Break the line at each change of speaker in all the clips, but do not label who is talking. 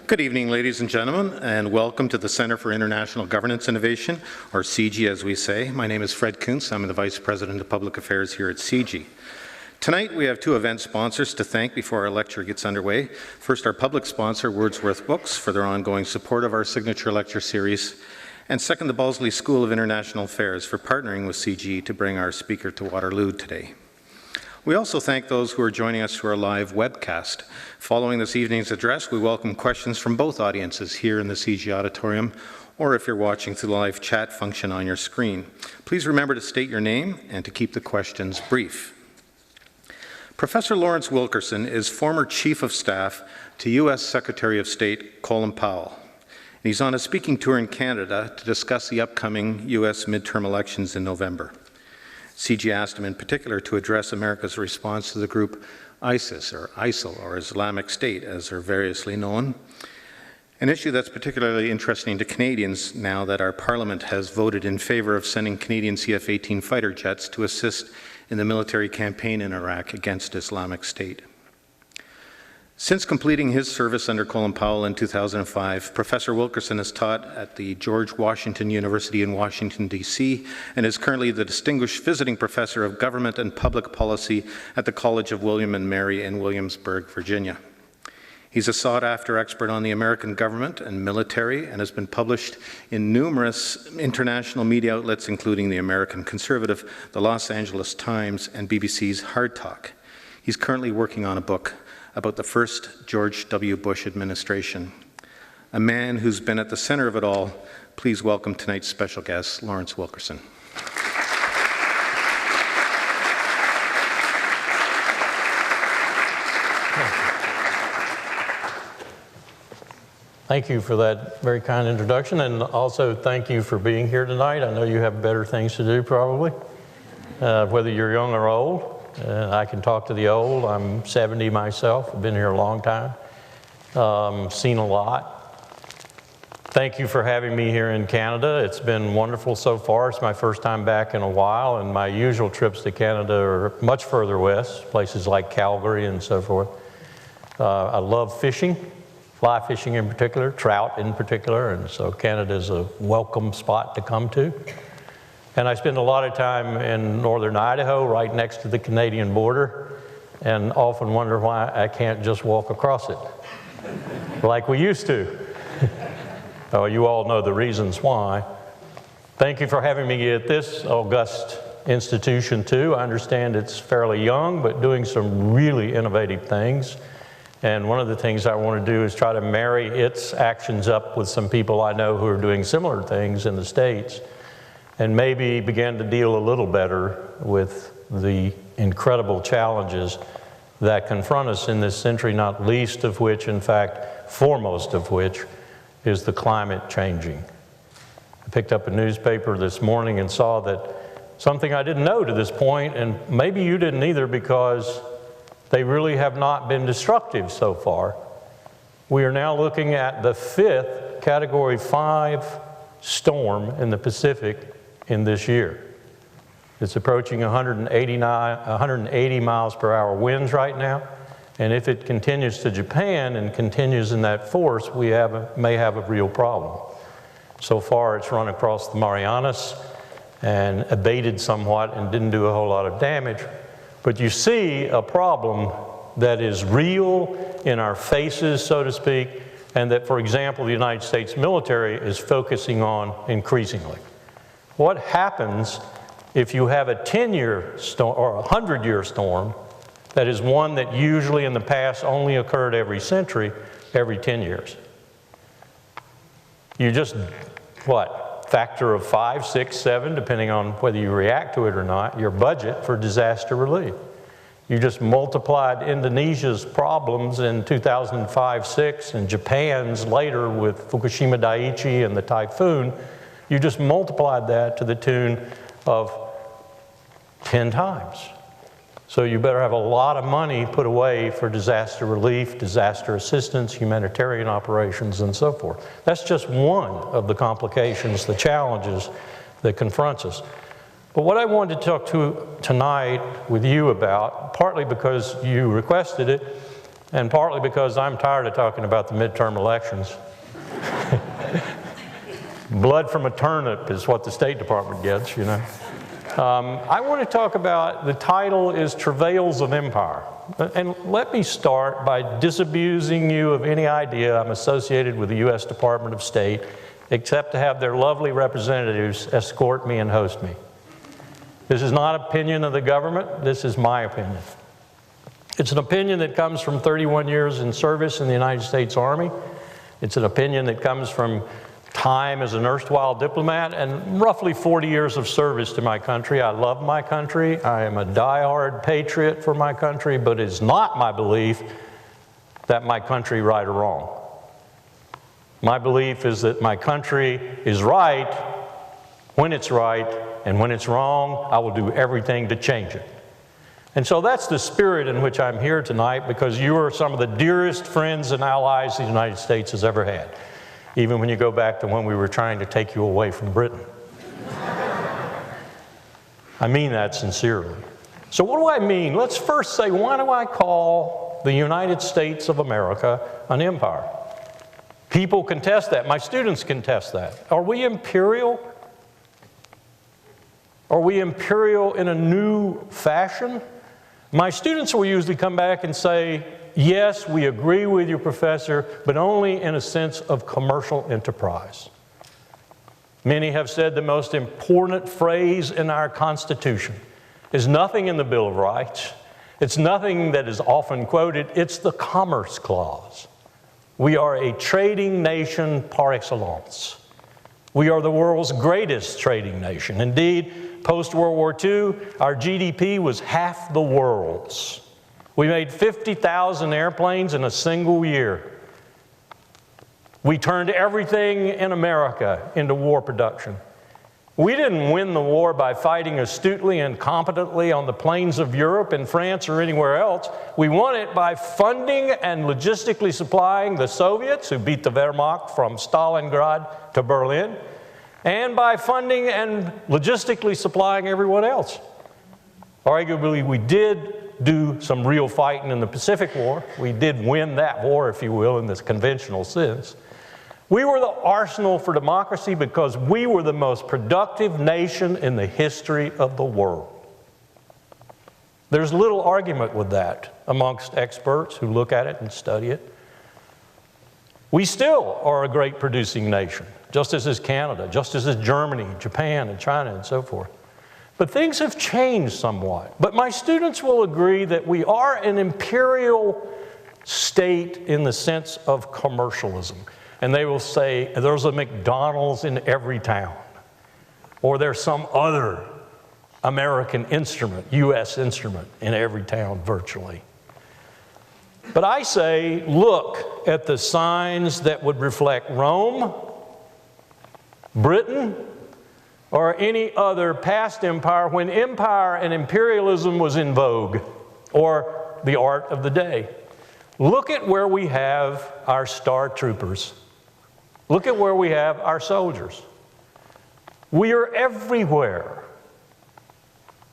Good evening, ladies and gentlemen, and welcome to the Centre for International Governance Innovation, or CIGI as we say. My name is Fred Kuntz. I'm the Vice President of Public Affairs here at CIGI. Tonight we have two event sponsors to thank before our lecture gets underway. First, our public sponsor, Wordsworth Books, for their ongoing support of our signature lecture series. And second, the Balsley School of International Affairs for partnering with CIGI to bring our speaker to Waterloo today. We also thank those who are joining us through our live webcast. Following this evening's address, we welcome questions from both audiences here in the CIGI auditorium, or if you're watching through the live chat function on your screen. Please remember to state your name and to keep the questions brief. Professor Lawrence Wilkerson is former Chief of Staff to U.S. Secretary of State Colin Powell. He's on a speaking tour in Canada to discuss the upcoming U.S. midterm elections in November. CIGI asked him in particular to address America's response to the group ISIS, or ISIL, or Islamic State, as they're variously known. An issue that's particularly interesting to Canadians now that our Parliament has voted in favor of sending Canadian CF-18 fighter jets to assist in the military campaign in Iraq against Islamic State. Since completing his service under Colin Powell in 2005, Professor Wilkerson has taught at the George Washington University in Washington, D.C., and is currently the Distinguished Visiting Professor of Government and Public Policy at the College of William and Mary in Williamsburg, Virginia. He's a sought-after expert on the American government and military and has been published in numerous international media outlets, including the American Conservative, the Los Angeles Times, and BBC's Hard Talk. He's currently working on a book about the first George W. Bush administration. A man who's been at the center of it all. Please welcome tonight's special guest, Lawrence Wilkerson.
Thank you for that very kind introduction, and also thank you for being here tonight. I know you have better things to do probably, whether you're young or old. I can talk to the old. I'm 70 myself. I've been here a long time, seen a lot. Thank you for having me here in Canada. It's been wonderful so far. It's my first time back in a while, and my usual trips to Canada are much further west, places like Calgary and so forth. I love fishing, fly fishing in particular, trout in particular, and so Canada is a welcome spot to come to. And I spend a lot of time in northern Idaho, right next to the Canadian border, and often wonder why I can't just walk across it like we used to. Oh, you all know the reasons why. Thank you for having me at this august institution too. I understand it's fairly young, but doing some really innovative things. And one of the things I want to do is try to marry its actions up with some people I know who are doing similar things in the States, and maybe begin to deal a little better with the incredible challenges that confront us in this century, not least of which, in fact, foremost of which, is the climate changing. I picked up a newspaper this morning and saw that something I didn't know to this point, and maybe you didn't either because they really have not been destructive so far. We are now looking at the 5th Category 5 storm in the Pacific in this year. It's approaching 180 miles per hour winds right now, and if it continues to Japan and continues in that force, we may have a real problem. So far it's run across the Marianas and abated somewhat and didn't do a whole lot of damage, but you see a problem that is real in our faces, so to speak, and that, for example, the United States military is focusing on increasingly. What happens if you have a 10-year storm or a 100-year storm that is one that usually in the past only occurred every century, every 10 years? You just, factor of 5, 6, 7, depending on whether you react to it or not, your budget for disaster relief. You just multiplied Indonesia's problems in 2005-06 and Japan's later with Fukushima Daiichi and the typhoon. You just multiplied that to the tune of 10 times. So you better have a lot of money put away for disaster relief, disaster assistance, humanitarian operations, and so forth. That's just one of the complications, the challenges that confronts us. But what I wanted to talk to tonight with you about, partly because you requested it, and partly because I'm tired of talking about the midterm elections. Blood from a turnip is what the State Department gets, you know. I want to talk about, the title is Travails of Empire. And let me start by disabusing you of any idea I'm associated with the U.S. Department of State, except to have their lovely representatives escort me and host me. This is not opinion of the government, this is my opinion. It's an opinion that comes from 31 years in service in the United States Army. It's an opinion that comes from time as an erstwhile diplomat and roughly 40 years of service to my country. I love my country. I am a diehard patriot for my country, but it's not my belief that my country right or wrong. My belief is that my country is right when it's right, and when it's wrong, I will do everything to change it. And so that's the spirit in which I'm here tonight, because you are some of the dearest friends and allies the United States has ever had, even when you go back to when we were trying to take you away from Britain. I mean that sincerely. So what do I mean? Let's first say, why do I call the United States of America an empire? People contest that. My students contest that. Are we imperial? Are we imperial in a new fashion? My students will usually come back and say, yes, we agree with you, Professor, but only in a sense of commercial enterprise. Many have said the most important phrase in our Constitution is nothing in the Bill of Rights. It's nothing that is often quoted. It's the Commerce Clause. We are a trading nation par excellence. We are the world's greatest trading nation. Indeed, post-World War II, our GDP was half the world's. We made 50,000 airplanes in a single year. We turned everything in America into war production. We didn't win the war by fighting astutely and competently on the plains of Europe, in France, or anywhere else. We won it by funding and logistically supplying the Soviets, who beat the Wehrmacht from Stalingrad to Berlin, and by funding and logistically supplying everyone else. Arguably, we did do some real fighting in the Pacific War. We did win that war, if you will, in this conventional sense. We were the arsenal for democracy because we were the most productive nation in the history of the world. There's little argument with that amongst experts who look at it and study it. We still are a great producing nation, just as is Canada, just as is Germany, Japan, and China, and so forth. But things have changed somewhat. But my students will agree that we are an imperial state in the sense of commercialism. And they will say, there's a McDonald's in every town, or there's some other American instrument, U.S. instrument, in every town virtually. But I say, look at the signs that would reflect Rome, Britain, or any other past empire when empire and imperialism was in vogue, or the art of the day. Look at where we have our star troopers. Look at where we have our soldiers. We are everywhere.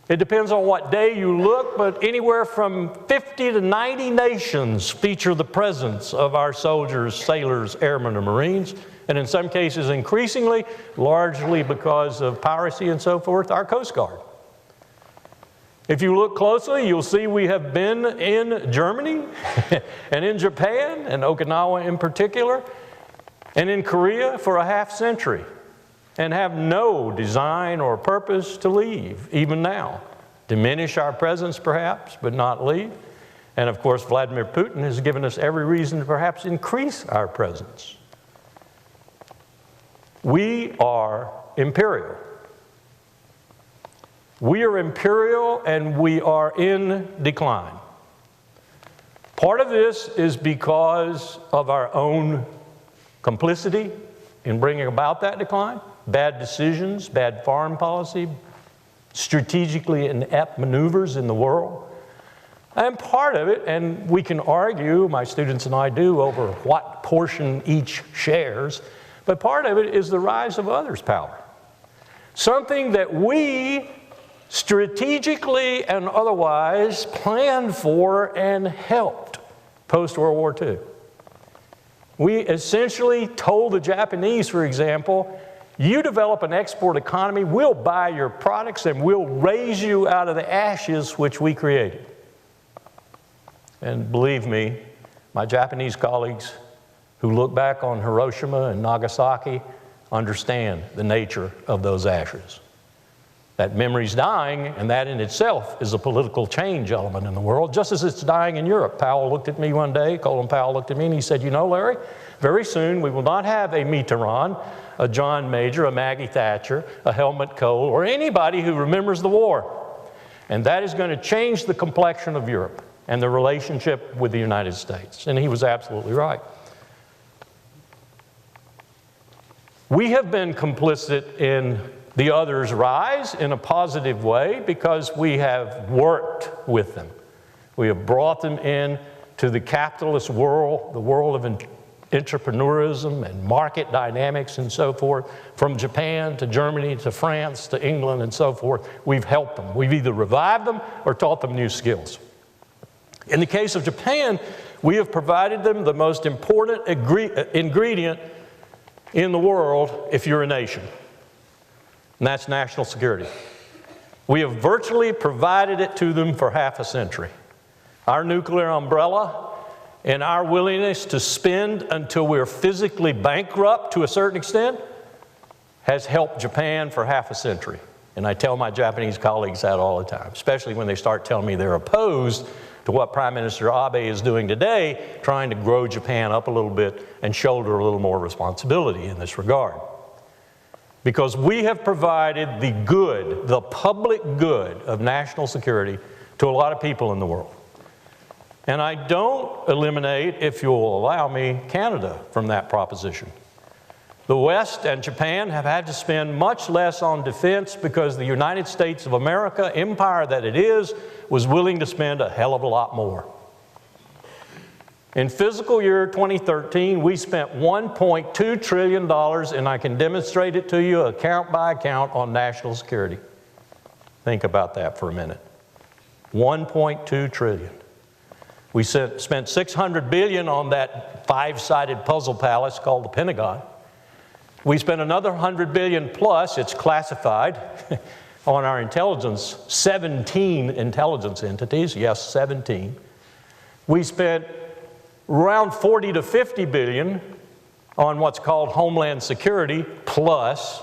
It depends on what day you look, but anywhere from 50 to 90 nations feature the presence of our soldiers, sailors, airmen, and Marines, and in some cases increasingly, largely because of piracy and so forth, our Coast Guard. If you look closely, you'll see we have been in Germany and in Japan, and Okinawa in particular, and in Korea for a half century, and have no design or purpose to leave, even now. Diminish our presence perhaps, but not leave. And of course, Vladimir Putin has given us every reason to perhaps increase our presence. We are imperial. We are imperial, and we are in decline. Part of this is because of our own complicity in bringing about that decline, bad decisions, bad foreign policy, strategically inept maneuvers in the world. And part of it, and we can argue, my students and I do, over what portion each shares, but part of it is the rise of others' power. Something that we strategically and otherwise planned for and helped post-World War II. We essentially told the Japanese, for example, you develop an export economy, we'll buy your products and we'll raise you out of the ashes which we created. And believe me, my Japanese colleagues who look back on Hiroshima and Nagasaki understand the nature of those ashes. That memory's dying, and that in itself is a political change element in the world, just as it's dying in Europe. Powell looked at me one day, Colin Powell looked at me, and he said, you know, Larry, very soon we will not have a Mitterrand, a John Major, a Maggie Thatcher, a Helmut Kohl, or anybody who remembers the war. And that is going to change the complexion of Europe and the relationship with the United States. And he was absolutely right. We have been complicit in the others' rise in a positive way because we have worked with them. We have brought them in to the capitalist world, the world of entrepreneurism and market dynamics and so forth, from Japan to Germany to France to England and so forth. We've helped them. We've either revived them or taught them new skills. In the case of Japan, we have provided them the most important ingredient in the world if you're a nation, and that's national security. We have virtually provided it to them for half a century. Our nuclear umbrella and our willingness to spend until we're physically bankrupt to a certain extent has helped Japan for half a century. And I tell my Japanese colleagues that all the time, especially when they start telling me they're opposed to what Prime Minister Abe is doing today, trying to grow Japan up a little bit and shoulder a little more responsibility in this regard. Because we have provided the good, the public good of national security to a lot of people in the world. And I don't eliminate, if you'll allow me, Canada from that proposition. The West and Japan have had to spend much less on defense because the United States of America, empire that it is, was willing to spend a hell of a lot more. In fiscal year 2013, we spent $1.2 trillion, and I can demonstrate it to you account by account on national security. Think about that for a minute. $1.2 trillion. We spent $600 billion on that five-sided puzzle palace called the Pentagon. We spent another $100 billion plus, it's classified, on our intelligence, 17 intelligence entities, yes, 17. We spent around 40 to 50 billion on what's called Homeland Security plus.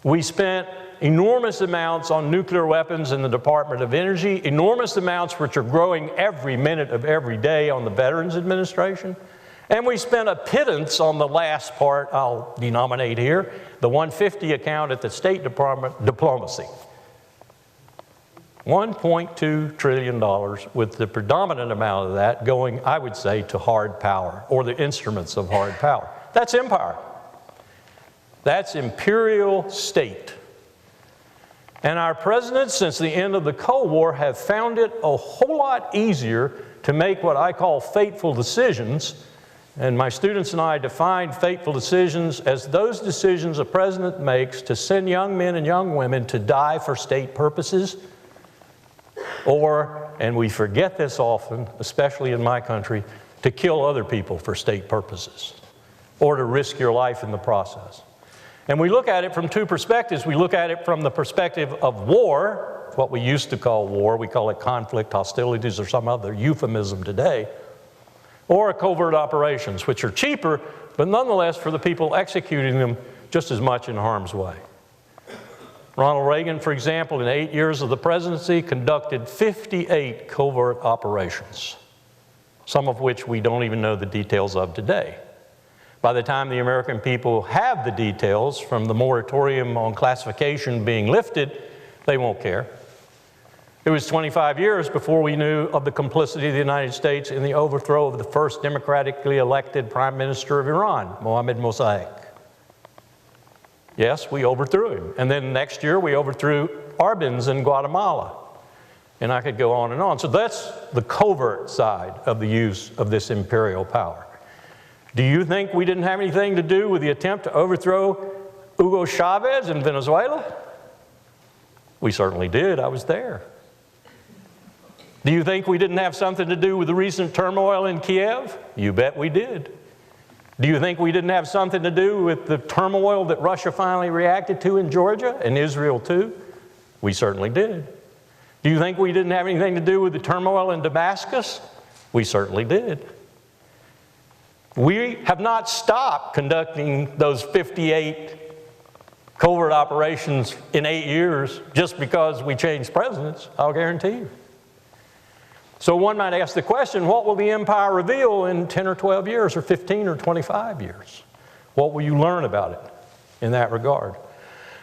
We spent enormous amounts on nuclear weapons in the Department of Energy, enormous amounts which are growing every minute of every day on the Veterans Administration. And we spent a pittance on the last part I'll denominate here, the 150 account at the State Department diplomacy. $1.2 trillion with the predominant amount of that going, I would say, to hard power or the instruments of hard power. That's empire. That's imperial state. And our presidents, since the end of the Cold War, have found it a whole lot easier to make what I call fateful decisions. And my students and I define fateful decisions as those decisions a president makes to send young men and young women to die for state purposes, or, and we forget this often, especially in my country, to kill other people for state purposes, or to risk your life in the process. And we look at it from two perspectives. We look at it from the perspective of war, what we used to call war. We call it conflict, hostilities, or some other euphemism today. Or covert operations, which are cheaper, but nonetheless for the people executing them just as much in harm's way. Ronald Reagan, for example, in 8 years of the presidency, conducted 58 covert operations, some of which we don't even know the details of today. By the time the American people have the details from the moratorium on classification being lifted, they won't care. It was 25 years before we knew of the complicity of the United States in the overthrow of the first democratically elected Prime Minister of Iran, Mohammad Mossadegh. Yes, we overthrew him. And then next year we overthrew Arbenz in Guatemala. And I could go on and on. So that's the covert side of the use of this imperial power. Do you think we didn't have anything to do with the attempt to overthrow Hugo Chavez in Venezuela? We certainly did. I was there. Do you think we didn't have something to do with the recent turmoil in Kiev? You bet we did. Do you think we didn't have something to do with the turmoil that Russia finally reacted to in Georgia and Israel too? We certainly did. Do you think we didn't have anything to do with the turmoil in Damascus? We certainly did. We have not stopped conducting those 58 covert operations in 8 years just because we changed presidents, I'll guarantee you. So one might ask the question, what will the empire reveal in 10 or 12 years or 15 or 25 years? What will you learn about it in that regard?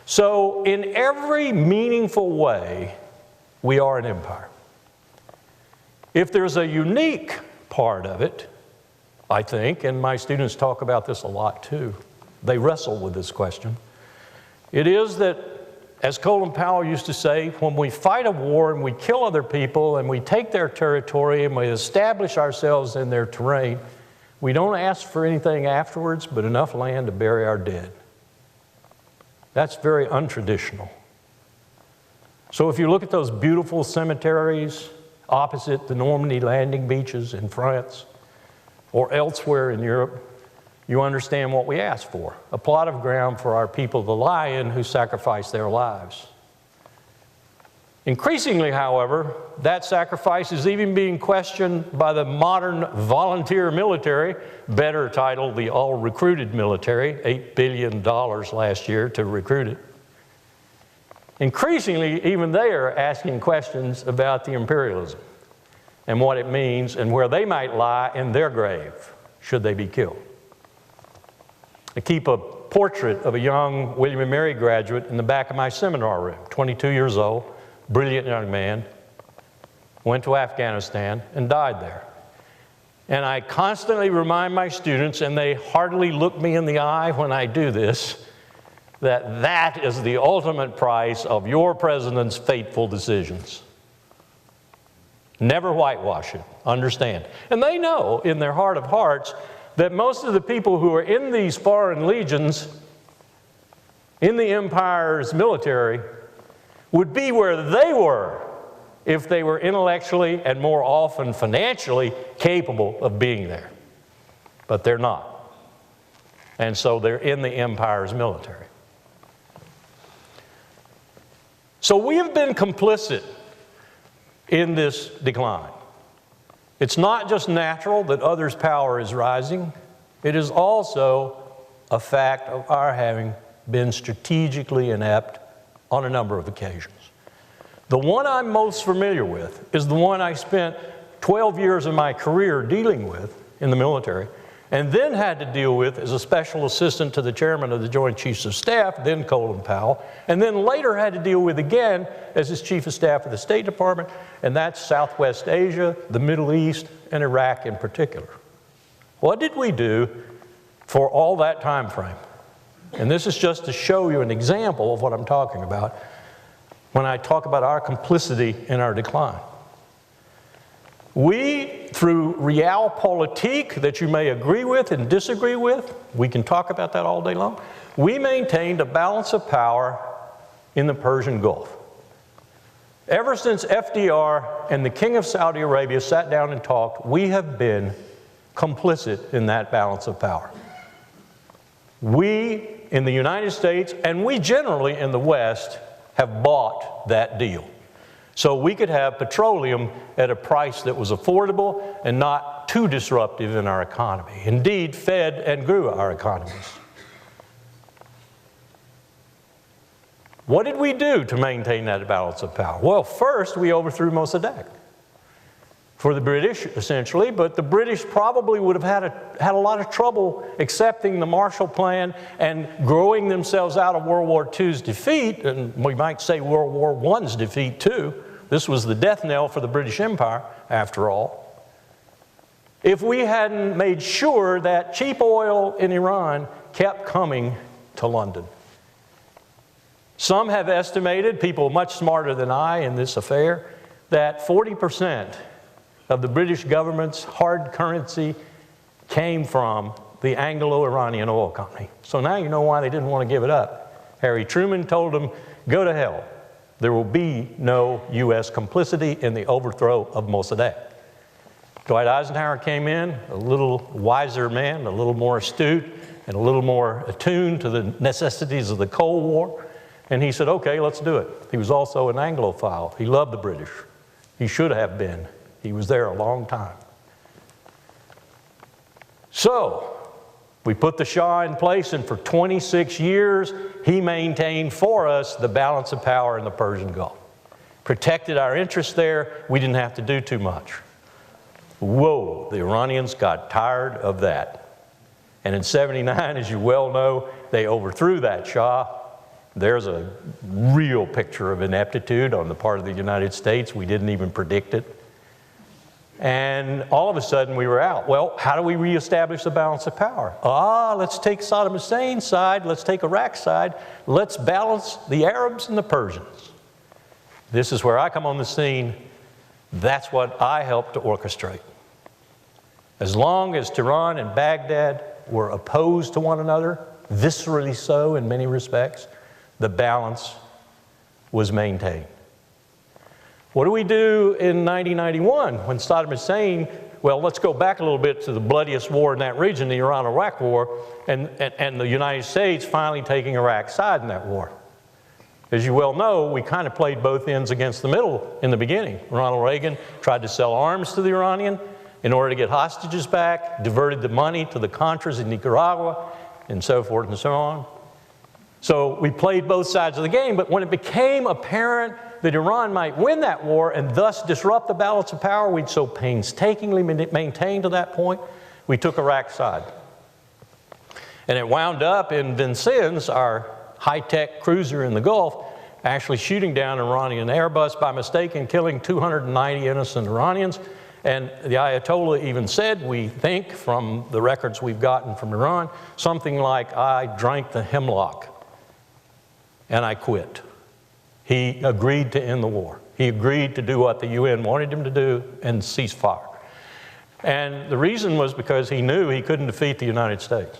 So in every meaningful way, we are an empire. If there's a unique part of it, I think, and my students talk about this a lot too, they wrestle with this question. It is that, as Colin Powell used to say, when we fight a war and we kill other people and we take their territory and we establish ourselves in their terrain, we don't ask for anything afterwards but enough land to bury our dead. That's very untraditional. So if you look at those beautiful cemeteries opposite the Normandy landing beaches in France or elsewhere in Europe, you understand what we ask for, a plot of ground for our people to lie in who sacrificed their lives. Increasingly, however, that sacrifice is even being questioned by the modern volunteer military, better titled the all-recruited military, $8 billion last year to recruit it. Increasingly, even they are asking questions about the imperialism and what it means and where they might lie in their grave should they be killed. I keep a portrait of a young William & Mary graduate in the back of my seminar room, 22 years old, brilliant young man, went to Afghanistan and died there. And I constantly remind my students, and they hardly look me in the eye when I do this, that that is the ultimate price of your president's fateful decisions. Never whitewash it, understand. And they know in their heart of hearts that most of the people who are in these foreign legions, in the empire's military, would be where they were if they were intellectually and more often financially capable of being there. But they're not. And so they're in the empire's military. So we have been complicit in this decline. It's not just natural that others' power is rising. It is also a fact of our having been strategically inept on a number of occasions. The one I'm most familiar with is the one I spent 12 years of my career dealing with in the military, and then had to deal with as a special assistant to the chairman of the Joint Chiefs of Staff, then Colin Powell, and then later had to deal with again as his Chief of Staff of the State Department, and that's Southwest Asia, the Middle East, and Iraq in particular. What did we do for all that time frame? And this is just to show you an example of what I'm talking about when I talk about our complicity in our decline. We, through realpolitik that you may agree with and disagree with, we can talk about that all day long, we maintained a balance of power in the Persian Gulf. Ever since FDR and the King of Saudi Arabia sat down and talked, we have been complicit in that balance of power. We in the United States, and we generally in the West, have bought that deal. So we could have petroleum at a price that was affordable and not too disruptive in our economy. Indeed, fed and grew our economies. What did we do to maintain that balance of power? Well, first, we overthrew Mossadegh for the British, essentially, but the British probably would have had a lot of trouble accepting the Marshall Plan and growing themselves out of World War II's defeat, and we might say World War I's defeat too. This was the death knell for the British Empire, after all. If we hadn't made sure that cheap oil in Iran kept coming to London. Some have estimated, people much smarter than I in this affair, that 40% of the British government's hard currency came from the Anglo-Iranian Oil Company. So now you know why they didn't want to give it up. Harry Truman told them, go to hell. there will be no U.S. complicity in the overthrow of Mossadegh. Dwight Eisenhower came in, a little wiser man, a little more astute, and a little more attuned to the necessities of the Cold War. And he said, okay, let's do it. He was also an Anglophile. He loved the British. He should have been. He was there a long time. So, we put the Shah in place, and for 26 years, he maintained for us the balance of power in the Persian Gulf. Protected our interests there. We didn't have to do too much. Whoa, the Iranians got tired of that. And in '79, as you well know, they overthrew that Shah. There's a real picture of ineptitude on the part of the United States. We didn't even predict it. And all of a sudden we were out. Well, how do we reestablish the balance of power? Let's take Saddam Hussein's side, let's take Iraq's side, let's balance the Arabs and the Persians. This is where I come on the scene. That's what I helped to orchestrate. As long as Tehran and Baghdad were opposed to one another, viscerally so in many respects, the balance was maintained. What do we do in 1991 when Saddam Hussein, well, let's go back a little bit to the bloodiest war in that region, the Iran-Iraq War, and the United States finally taking Iraq's side in that war. As you well know, we kind of played both ends against the middle in the beginning. Ronald Reagan tried to sell arms to the Iranian in order to get hostages back, diverted the money to the Contras in Nicaragua, and so forth and so on. So we played both sides of the game, but when it became apparent that Iran might win that war and thus disrupt the balance of power we'd so painstakingly maintained to that point, we took Iraq's side. And it wound up in Vincennes, our high-tech cruiser in the Gulf, actually shooting down an Iranian Airbus by mistake and killing 290 innocent Iranians. And the Ayatollah even said, we think from the records we've gotten from Iran, something like, I drank the hemlock and I quit. He agreed to end the war. He agreed to do what the UN wanted him to do and cease fire. And the reason was because he knew he couldn't defeat the United States.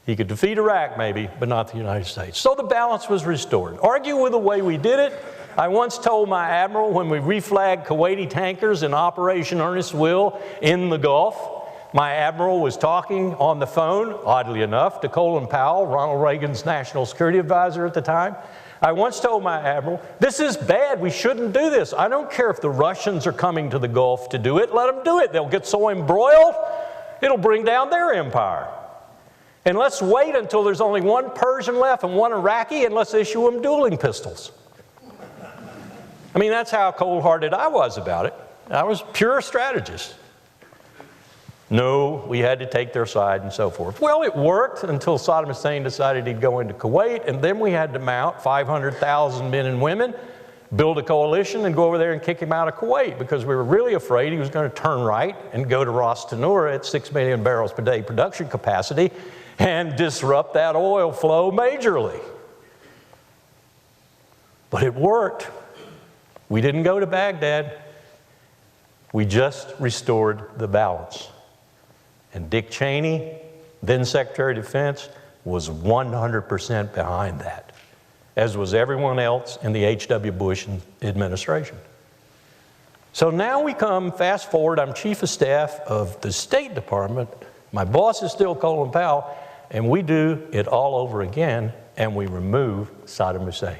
He could defeat Iraq maybe, but not the United States. So the balance was restored. Argue with the way we did it. I once told my admiral when we reflagged Kuwaiti tankers in Operation Earnest Will in the Gulf, my admiral was talking on the phone, oddly enough, to Colin Powell, Ronald Reagan's national security advisor at the time. I once told my admiral, this is bad, we shouldn't do this. I don't care if the Russians are coming to the Gulf to do it, let them do it. They'll get so embroiled, it'll bring down their empire. And let's wait until there's only one Persian left and one Iraqi, and let's issue them dueling pistols. I mean, that's how cold-hearted I was about it. I was pure strategist. No, we had to take their side and so forth. Well, it worked until Saddam Hussein decided he'd go into Kuwait, and then we had to mount 500,000 men and women, build a coalition, and go over there and kick him out of Kuwait because we were really afraid he was going to turn right and go to Ras Tanura at 6 million barrels per day production capacity and disrupt that oil flow majorly. But it worked. We didn't go to Baghdad. We just restored the balance. And Dick Cheney, then Secretary of Defense, was 100% behind that, as was everyone else in the H.W. Bush administration. So now we come, fast forward, I'm Chief of Staff of the State Department. My boss is still Colin Powell, and we do it all over again, and we remove Saddam Hussein.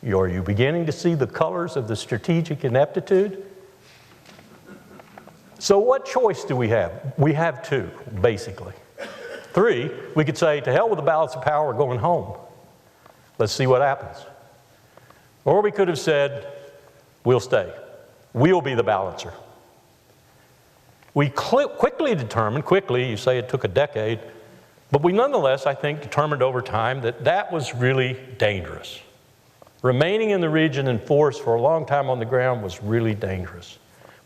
Are you beginning to see the colors of the strategic ineptitude? So what choice do we have? We have two, basically. Three, we could say, to hell with the balance of power, we're going home. Let's see what happens. Or we could have said, we'll stay. We'll be the balancer. We quickly determined, you say it took a decade, but we nonetheless, I think, determined over time that that was really dangerous. Remaining in the region in force for a long time on the ground was really dangerous.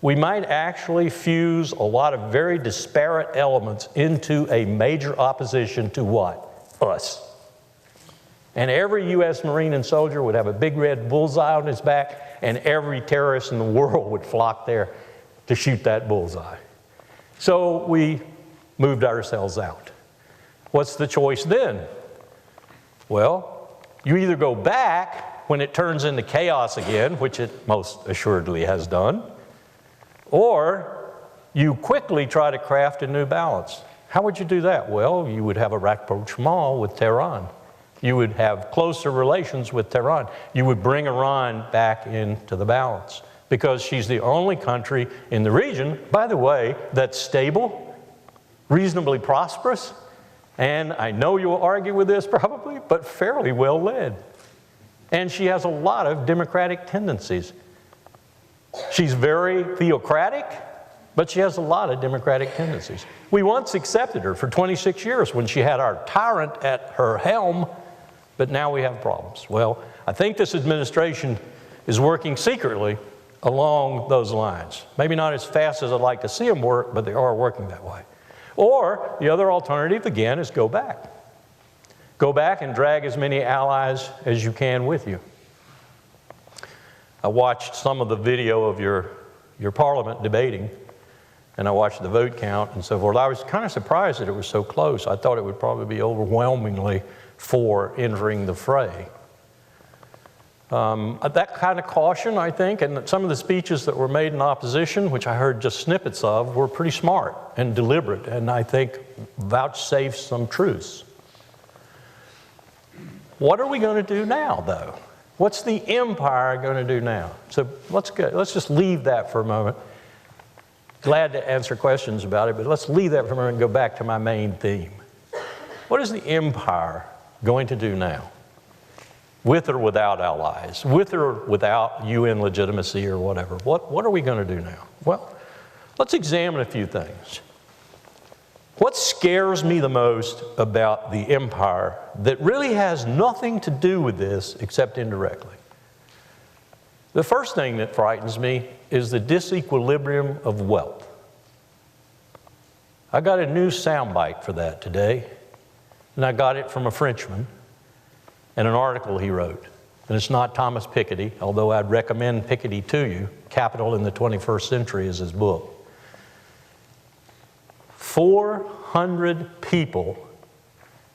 We might actually fuse a lot of very disparate elements into a major opposition to what? Us. And every U.S. Marine and soldier would have a big red bullseye on his back, and every terrorist in the world would flock there to shoot that bullseye. So we moved ourselves out. What's the choice then? Well, You either go back when it turns into chaos again, which it most assuredly has done, or you quickly try to craft a new balance. How would you do that? Well, you would have a rapprochement with Tehran. You would have closer relations with Tehran. You would bring Iran back into the balance because she's the only country in the region, by the way, that's stable, reasonably prosperous, and I know you'll argue with this probably, but fairly well led. And she has a lot of democratic tendencies. She's very theocratic, but she has a lot of democratic tendencies. We once accepted her for 26 years when she had our tyrant at her helm, but now we have problems. Well, I think this administration is working secretly along those lines. Maybe not as fast as I'd like to see them work, but they are working that way. Or the other alternative, again, is go back. Go back and drag as many allies as you can with you. I watched some of the video of your parliament debating, and I watched the vote count and so forth. I was kind of surprised that it was so close. I thought it would probably be overwhelmingly for entering the fray. That kind of caution, I think, and some of the speeches that were made in opposition, which I heard just snippets of, were pretty smart and deliberate, and I think vouchsafed some truths. What are we going to do now, though? What's the empire going to do now? So let's just leave that for a moment. Glad to answer questions about it, but let's leave that for a moment and go back to my main theme. What is the empire going to do now? With or without allies, with or without UN legitimacy or whatever. What are we going to do now? Well, let's examine a few things. What scares me the most about the empire that really has nothing to do with this except indirectly? The first thing that frightens me is the disequilibrium of wealth. I got a new soundbite for that today, and I got it from a Frenchman and an article he wrote. And it's not Thomas Piketty, although I'd recommend Piketty to you. Capital in the 21st Century is his book. 400 people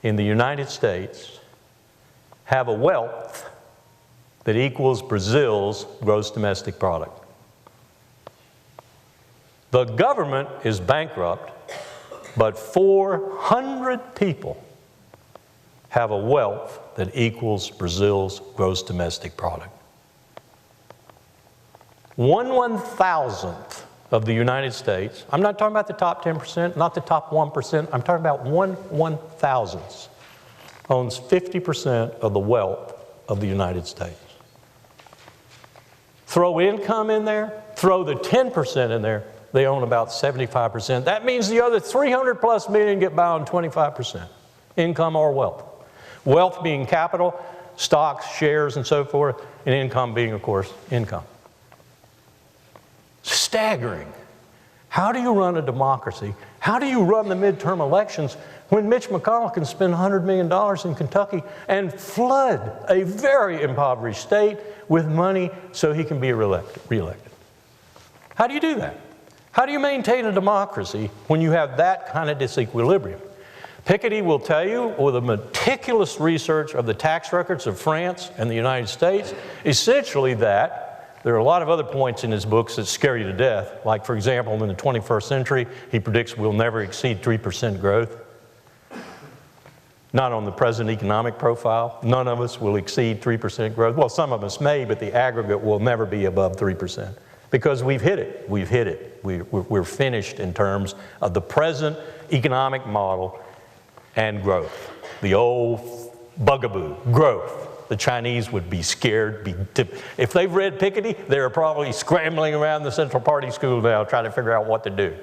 in the United States have a wealth that equals Brazil's gross domestic product. The government is bankrupt, but 400 people have a wealth that equals Brazil's gross domestic product. 1/1000th of the United States, I'm not talking about the top 10%, not the top 1%, I'm talking about 1/1000th, owns 50% of the wealth of the United States. Throw income in there, throw the 10% in there, they own about 75%. That means the other 300 plus million get by on 25%, income or wealth. Wealth being capital, stocks, shares, and so forth, and income being, of course, income. Staggering. How do you run a democracy? How do you run the midterm elections when Mitch McConnell can spend $100 million in Kentucky and flood a very impoverished state with money so he can be reelected? How do you do that? How do you maintain a democracy when you have that kind of disequilibrium? Piketty will tell you, with a meticulous research of the tax records of France and the United States, essentially that there are a lot of other points in his books that scare you to death. Like, for example, in the 21st century, he predicts we'll never exceed 3% growth. Not on the present economic profile. None of us will exceed 3% growth. Well, some of us may, but the aggregate will never be above 3%. Because we've hit it. We've hit it. We're finished in terms of the present economic model and growth. The old bugaboo, growth. The Chinese would be scared. If they've read Piketty, they're probably scrambling around the Central Party School now trying to figure out what to do.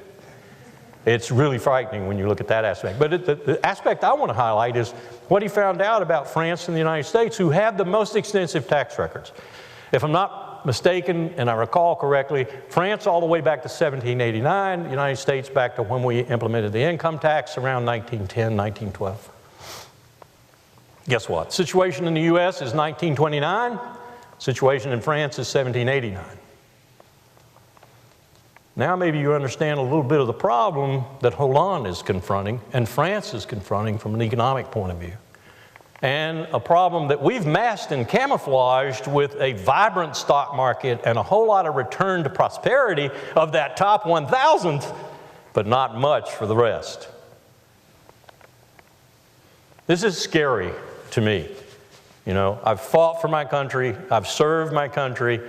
It's really frightening when you look at that aspect. But the aspect I want to highlight is what he found out about France and the United States, who have the most extensive tax records. If I'm not mistaken, and I recall correctly, France all the way back to 1789, the United States back to when we implemented the income tax around 1910, 1912. Guess what? Situation in the U.S. is 1929. Situation in France is 1789. Now maybe you understand a little bit of the problem that Hollande is confronting and France is confronting from an economic point of view. and a problem that we've masked and camouflaged with a vibrant stock market and a whole lot of return to prosperity of that top 1,000th, but not much for the rest. This is scary to me. You know, I've fought for my country, I've served my country,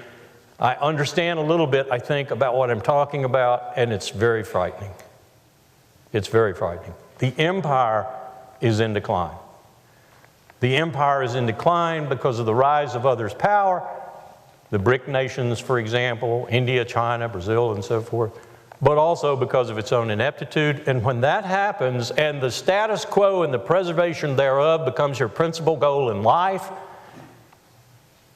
I understand a little bit, I think, about what I'm talking about, and it's very frightening. It's very frightening. The empire is in decline. The empire is in decline because of the rise of others' power, the BRIC nations, for example, India, China, Brazil, and so forth, but also because of its own ineptitude. And when that happens, and the status quo and the preservation thereof becomes your principal goal in life,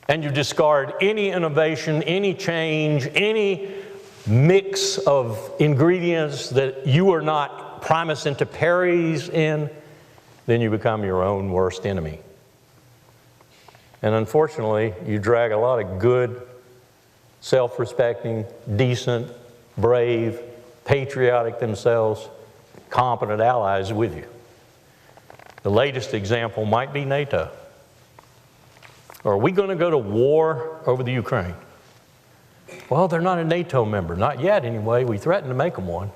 and you discard any innovation, any change, any mix of ingredients that you are not primus inter pares in, then you become your own worst enemy. And unfortunately, you drag a lot of good, self-respecting, decent, brave, patriotic themselves, competent allies with you. The latest example might be NATO. Are we going to go to war over the Ukraine? Well, they're not a NATO member. Not yet, anyway. We threatened to make them one.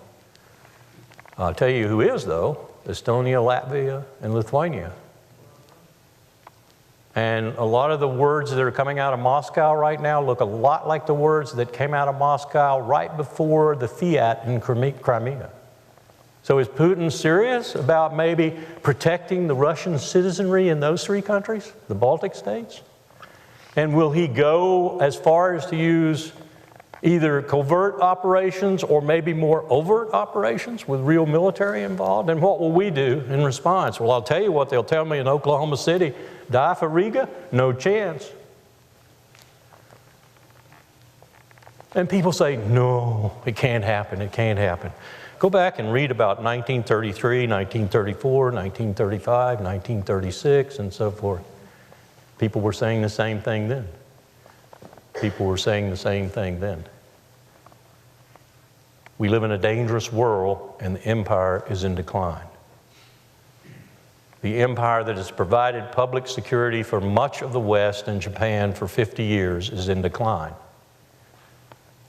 I'll tell you who is, though. Estonia, Latvia, and Lithuania. And a lot of the words that are coming out of Moscow right now look a lot like the words that came out of Moscow right before the fiat in Crimea. So is Putin serious about maybe protecting the Russian citizenry in those three countries, the Baltic states? And will he go as far as to use either covert operations or maybe more overt operations with real military involved? And what will we do in response? Well, I'll tell you what they'll tell me in Oklahoma City. Die for Riga? No chance. And people say, no, it can't happen, it can't happen. Go back and read about 1933, 1934, 1935, 1936, and so forth. People were saying the same thing then. People were saying the same thing then. We live in a dangerous world, and the empire is in decline. The empire that has provided public security for much of the West and Japan for 50 years is in decline.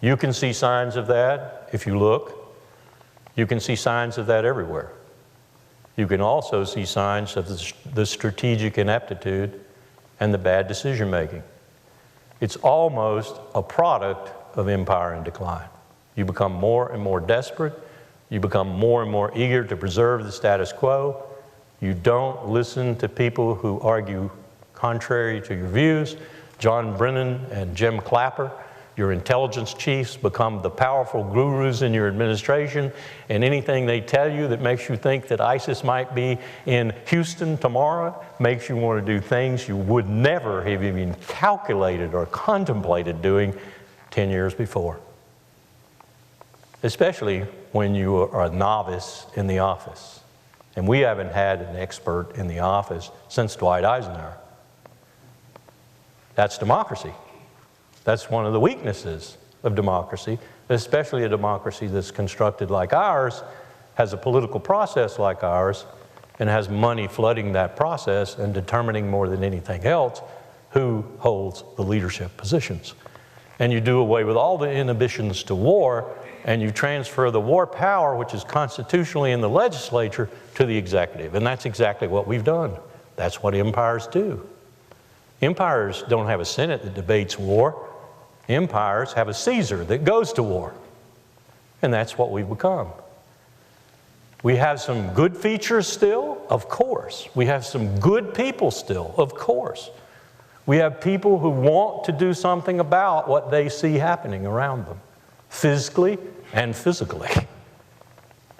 You can see signs of that if you look. You can see signs of that everywhere. You can also see signs of the strategic ineptitude and the bad decision making. It's almost a product of empire in decline. You become more and more desperate. You become more and more eager to preserve the status quo. You don't listen to people who argue contrary to your views. John Brennan and Jim Clapper, your intelligence chiefs, become the powerful gurus in your administration, and anything they tell you that makes you think that ISIS might be in Houston tomorrow makes you want to do things you would never have even calculated or contemplated doing 10 years before. Especially when you are a novice in the office. And we haven't had an expert in the office since Dwight Eisenhower. That's democracy. That's one of the weaknesses of democracy, especially a democracy that's constructed like ours, has a political process like ours, and has money flooding that process and determining more than anything else who holds the leadership positions. And you do away with all the inhibitions to war, and you transfer the war power, which is constitutionally in the legislature, to the executive. And that's exactly what we've done. That's what empires do. Empires don't have a Senate that debates war. Empires have a Caesar that goes to war. And that's what we've become. We have some good features still, of course. We have some good people still, of course. We have people who want to do something about what they see happening around them, physically and physically,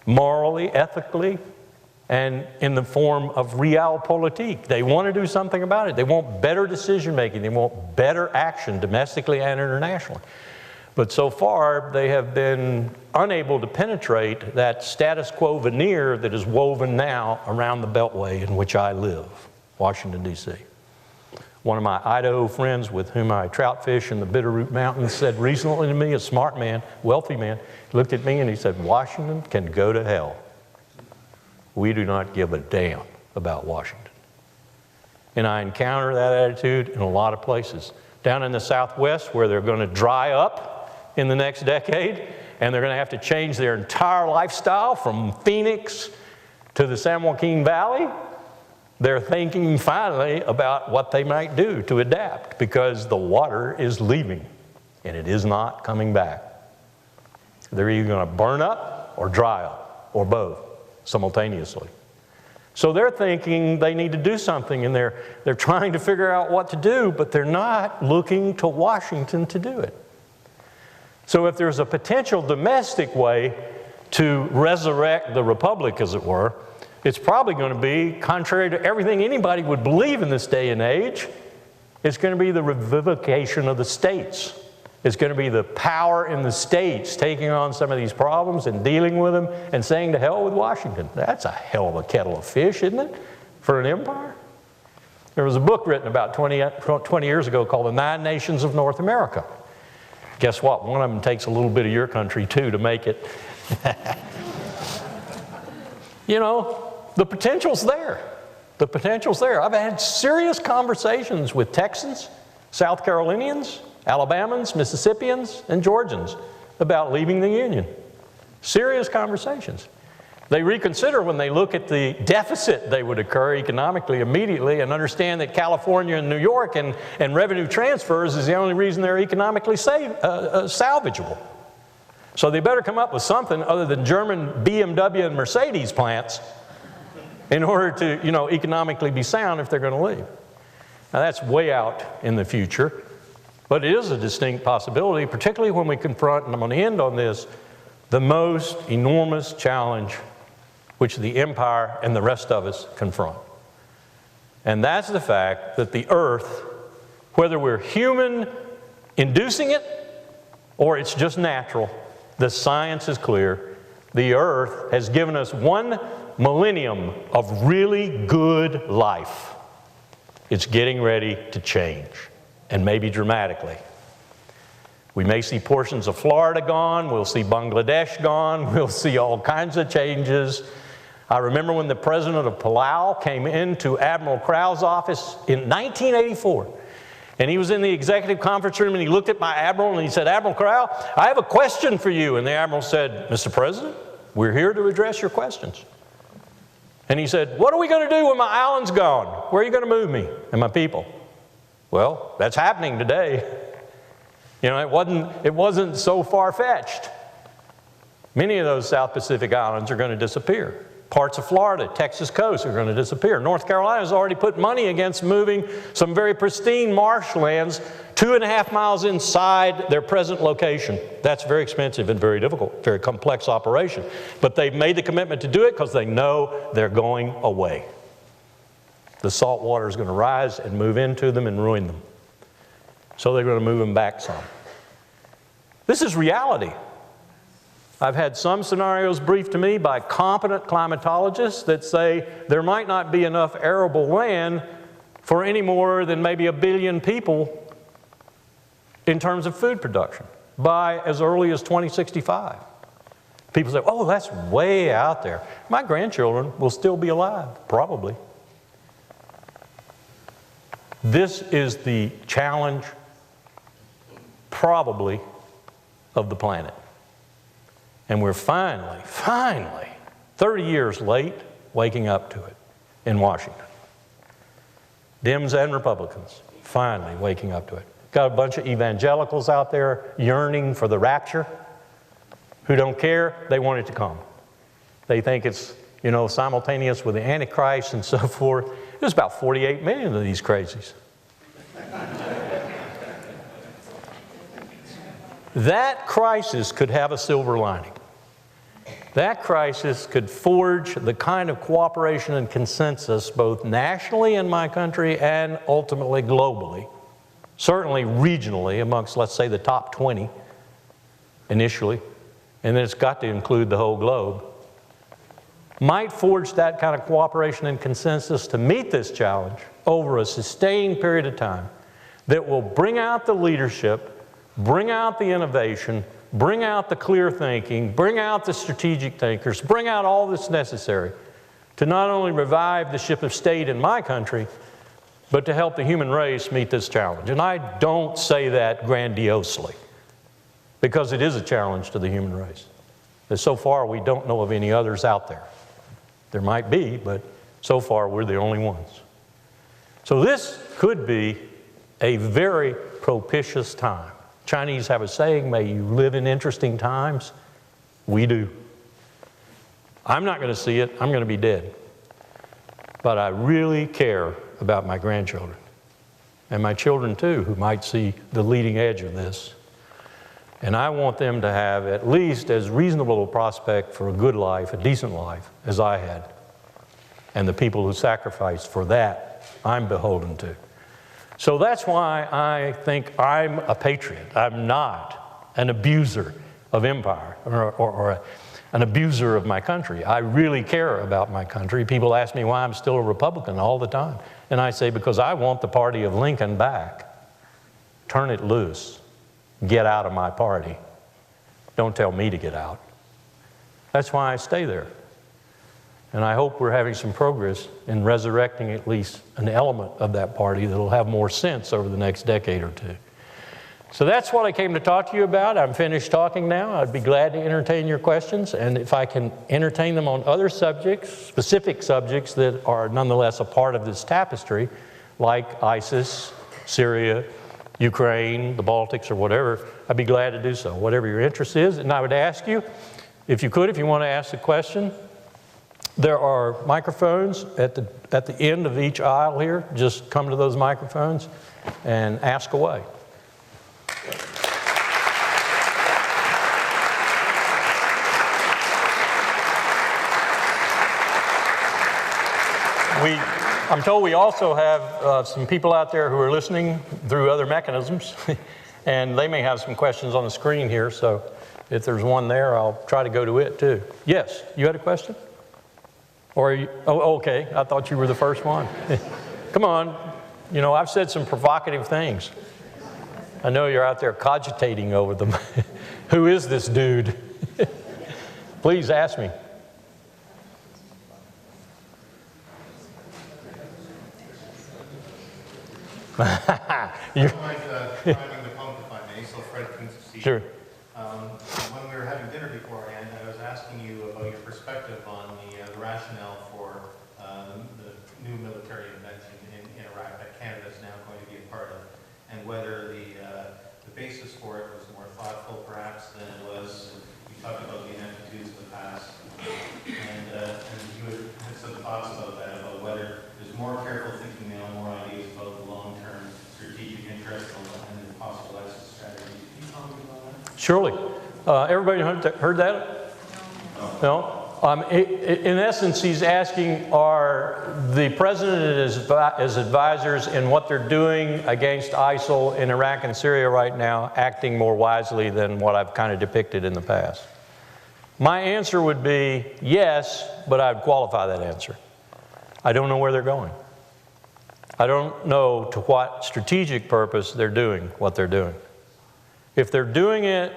morally, ethically, and in the form of realpolitik. They want to do something about it. They want better decision making. They want better action domestically and internationally. But so far, they have been unable to penetrate that status quo veneer that is woven now around the beltway in which I live, Washington, D.C. One of my Idaho friends with whom I trout fish in the Bitterroot Mountains said recently to me, a smart man, wealthy man, looked at me and he said, Washington can go to hell. We do not give a damn about Washington. And I encounter that attitude in a lot of places. Down in the Southwest, where they're going to dry up in the next decade, and they're going to have to change their entire lifestyle from Phoenix to the San Joaquin Valley, they're thinking finally about what they might do to adapt, because the water is leaving and it is not coming back. They're either going to burn up or dry up, or both simultaneously. So they're thinking they need to do something, and they're trying to figure out what to do, but they're not looking to Washington to do it. So if there's a potential domestic way to resurrect the republic, as it were, it's probably going to be, contrary to everything anybody would believe in this day and age, it's going to be the revivification of the states. It's going to be the power in the states taking on some of these problems and dealing with them and saying to hell with Washington. That's a hell of a kettle of fish, isn't it, for an empire? There was a book written about 20 years ago called The 9 Nations of North America. Guess what? One of them takes a little bit of your country, too, to make it. You know, the potential's there. The potential's there. I've had serious conversations with Texans, South Carolinians, Alabamans, Mississippians, and Georgians about leaving the Union. Serious conversations. They reconsider when they look at the deficit they would occur economically immediately and understand that California and New York and revenue transfers is the only reason they're economically salvageable. So they better come up with something other than German BMW and Mercedes plants in order to, you know, economically be sound if they're going to leave. Now that's way out in the future, but it is a distinct possibility, particularly when we confront, and I'm going to end on this, the most enormous challenge which the empire and the rest of us confront. And that's the fact that the earth, whether we're human inducing it or it's just natural, the science is clear. The earth has given us 1 millennium of really good life. It's getting ready to change, and maybe dramatically. We may see portions of Florida gone, we'll see Bangladesh gone, we'll see all kinds of changes. I remember when the president of Palau came into Admiral Crow's office in 1984, and he was in the executive conference room, and he looked at my admiral and he said, "Admiral Crow, I have a question for you." And the admiral said, "Mr. President, we're here to address your questions." And he said, "What are we going to do when my island's gone? Where are you going to move me and my people?" Well, that's happening today. You know, it wasn't so far-fetched. Many of those South Pacific islands are going to disappear. Parts of Florida, Texas coast are going to disappear. North Carolina has already put money against moving some very pristine marshlands 2.5 miles inside their present location. That's very expensive and very difficult, very complex operation. But they've made the commitment to do it because they know they're going away. The salt water is going to rise and move into them and ruin them. So they're going to move them back some. This is reality. I've had some scenarios briefed to me by competent climatologists that say there might not be enough arable land for any more than maybe 1 billion people in terms of food production by as early as 2065. People say, "Oh, that's way out there." My grandchildren will still be alive, probably. This is the challenge, probably, of the planet. And we're finally, 30 years late, waking up to it in Washington. Dems and Republicans, finally waking up to it. Got a bunch of evangelicals out there yearning for the rapture who don't care. They want it to come. They think it's, you know, simultaneous with the Antichrist and so forth. There's about 48 million of these crazies. That crisis could have a silver lining. That crisis could forge the kind of cooperation and consensus both nationally in my country and ultimately globally, certainly regionally amongst, let's say, the top 20 initially, and then it's got to include the whole globe, might forge that kind of cooperation and consensus to meet this challenge over a sustained period of time that will bring out the leadership, bring out the innovation, bring out the clear thinking, bring out the strategic thinkers, bring out all that's necessary to not only revive the ship of state in my country, but to help the human race meet this challenge. And I don't say that grandiosely, because it is a challenge to the human race. And so far, we don't know of any others out there. There might be, but so far, we're the only ones. So this could be a very propitious time. Chinese have a saying, may you live in interesting times. We do. I'm not going to see it. I'm going to be dead. But I really care about my grandchildren and my children too, who might see the leading edge of this. And I want them to have at least as reasonable a prospect for a good life, a decent life, as I had. And the people who sacrificed for that, I'm beholden to. So that's why I think I'm a patriot. I'm not an abuser of empire or an abuser of my country. I really care about my country. People ask me why I'm still a Republican all the time. And I say, because I want the party of Lincoln back. Turn it loose. Get out of my party. Don't tell me to get out. That's why I stay there. And I hope we're having some progress in resurrecting at least an element of that party that'll have more sense over the next decade or two. So that's what I came to talk to you about. I'm finished talking now. I'd be glad to entertain your questions. And if I can entertain them on other subjects, specific subjects that are nonetheless a part of this tapestry, like ISIS, Syria, Ukraine, the Baltics, or whatever, I'd be glad to do so, whatever your interest is. And I would ask you, if you could, if you want to ask a question, there are microphones at the end of each aisle here. Just come to those microphones and ask away. I'm told we also have some people out there who are listening through other mechanisms, and they may have some questions on the screen here, so if there's one there, I'll try to go to it too. Yes, you had a question? Or you, oh, okay, I thought you were the first one. Come on, you know, I've said some provocative things. I know you're out there cogitating over them. Who is this dude? Please ask me.
You're like priming the pump, if I may, so Fred can see.
Sure.
When we were having dinner beforehand, I was asking you about your perspective on the rationale for the new military intervention in Iraq that Canada is now going to be a part of, and whether the basis for it was more thoughtful, perhaps, than it was. You talked about the ineptitudes of the past, and you had some thoughts about that, about whether there's more careful thinking now, more ideas about the long-term strategic interest and the possible exit strategy. Can you comment on that?
Surely. Everybody heard that? No? In essence, he's asking, are the president and his advisors in what they're doing against ISIL in Iraq and Syria right now acting more wisely than what I've kind of depicted in the past? My answer would be yes, but I'd qualify that answer. I don't know where they're going. I don't know to what strategic purpose they're doing what they're doing. If they're doing it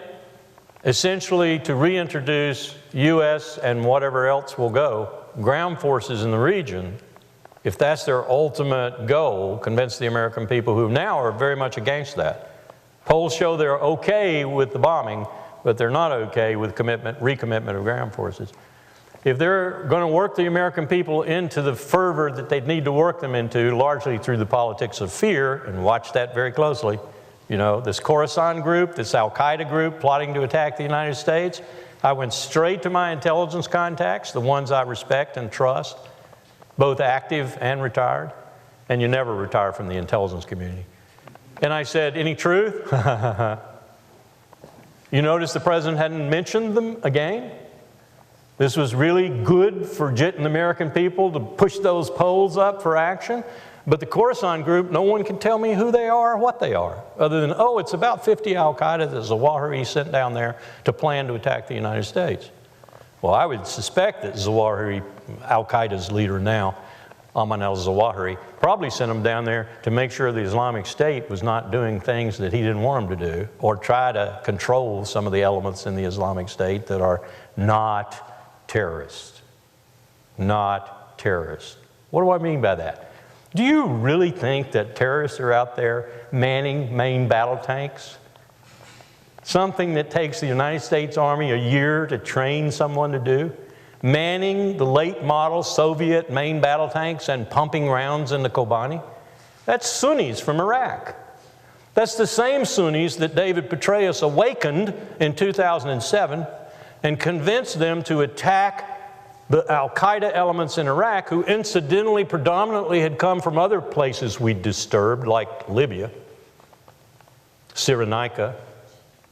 essentially to reintroduce U.S. and whatever else will go, ground forces in the region, if that's their ultimate goal, convince the American people who now are very much against that. Polls show they're okay with the bombing, but they're not okay with recommitment of ground forces. If they're going to work the American people into the fervor that they'd need to work them into, largely through the politics of fear, and watch that very closely, you know, this Khorasan group, this Al-Qaeda group plotting to attack the United States, I went straight to my intelligence contacts, the ones I respect and trust, both active and retired, and you never retire from the intelligence community. And I said, any truth? You notice the president hadn't mentioned them again? This was really good for getting the American people to push those polls up for action. But the Khorasan group, no one can tell me who they are or what they are, other than, oh, it's about 50 Al-Qaeda that Zawahiri sent down there to plan to attack the United States. Well, I would suspect that Zawahiri, Al-Qaeda's leader now, Ayman al-Zawahiri, probably sent them down there to make sure the Islamic State was not doing things that he didn't want them to do, or try to control some of the elements in the Islamic State that are not terrorist. Not terrorist. What do I mean by that? Do you really think that terrorists are out there manning main battle tanks? Something that takes the United States Army a year to train someone to do? Manning the late model Soviet main battle tanks and pumping rounds into Kobani? That's Sunnis from Iraq. That's the same Sunnis that David Petraeus awakened in 2007 and convinced them to attack the al-Qaeda elements in Iraq, who incidentally predominantly had come from other places we'd disturbed, like Libya, Cyrenaica,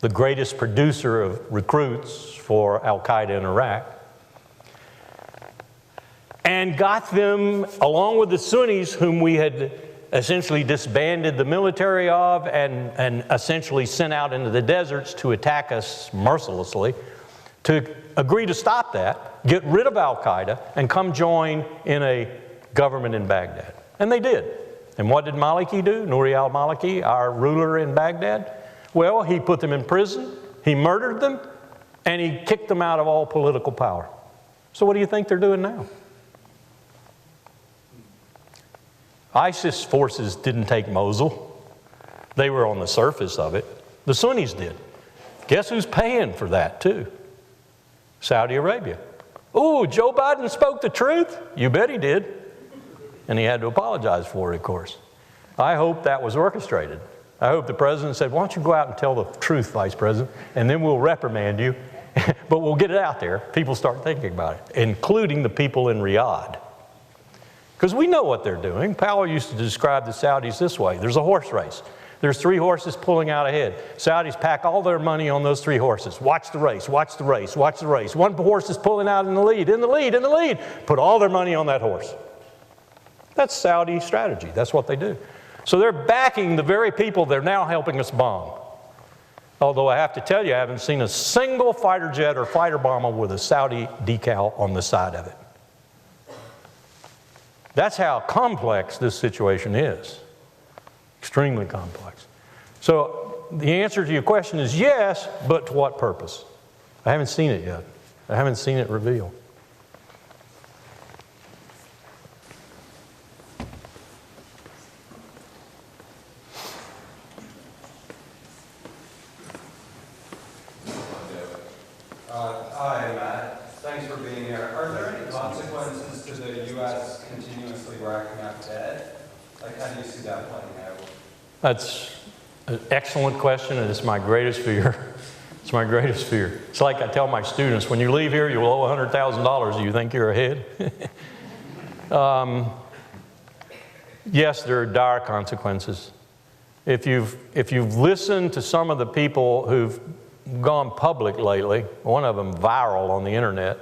the greatest producer of recruits for al-Qaeda in Iraq, and got them, along with the Sunnis whom we had essentially disbanded the military of and essentially sent out into the deserts to attack us mercilessly, to agree to stop that, get rid of al-Qaeda, and come join in a government in Baghdad. And they did. And what did Maliki do, Nouri al-Maliki, our ruler in Baghdad? Well, he put them in prison, he murdered them, and he kicked them out of all political power. So what do you think they're doing now? ISIS forces didn't take Mosul. They were on the surface of it. The Sunnis did. Guess who's paying for that too? Saudi Arabia. Ooh, Joe Biden spoke the truth? You bet he did. And he had to apologize for it, of course. I hope that was orchestrated. I hope the president said, why don't you go out and tell the truth, Vice President, and then we'll reprimand you, but we'll get it out there. People start thinking about it, including the people in Riyadh. Because we know what they're doing. Powell used to describe the Saudis this way. There's a horse race. There's 3 horses pulling out ahead. Saudis pack all their money on those 3 horses. Watch the race, watch the race, watch the race. One horse is pulling out in the lead, in the lead, in the lead. Put all their money on that horse. That's Saudi strategy. That's what they do. So they're backing the very people they're now helping us bomb. Although I have to tell you, I haven't seen a single fighter jet or fighter bomber with a Saudi decal on the side of it. That's how complex this situation is. Extremely complex. So the answer to your question is yes, but to what purpose? I haven't seen it yet. I haven't seen it revealed.
Hi, Matt. Thanks for being here. Are there any consequences to the U.S. continuously racking up debt? Like, how do you see that playing out? That's
an excellent question, and it's my greatest fear. It's my greatest fear. It's like I tell my students, when you leave here, you'll owe $100,000. Do you think you're ahead? Yes, there are dire consequences. If you've listened to some of the people who've gone public lately, one of them viral on the internet,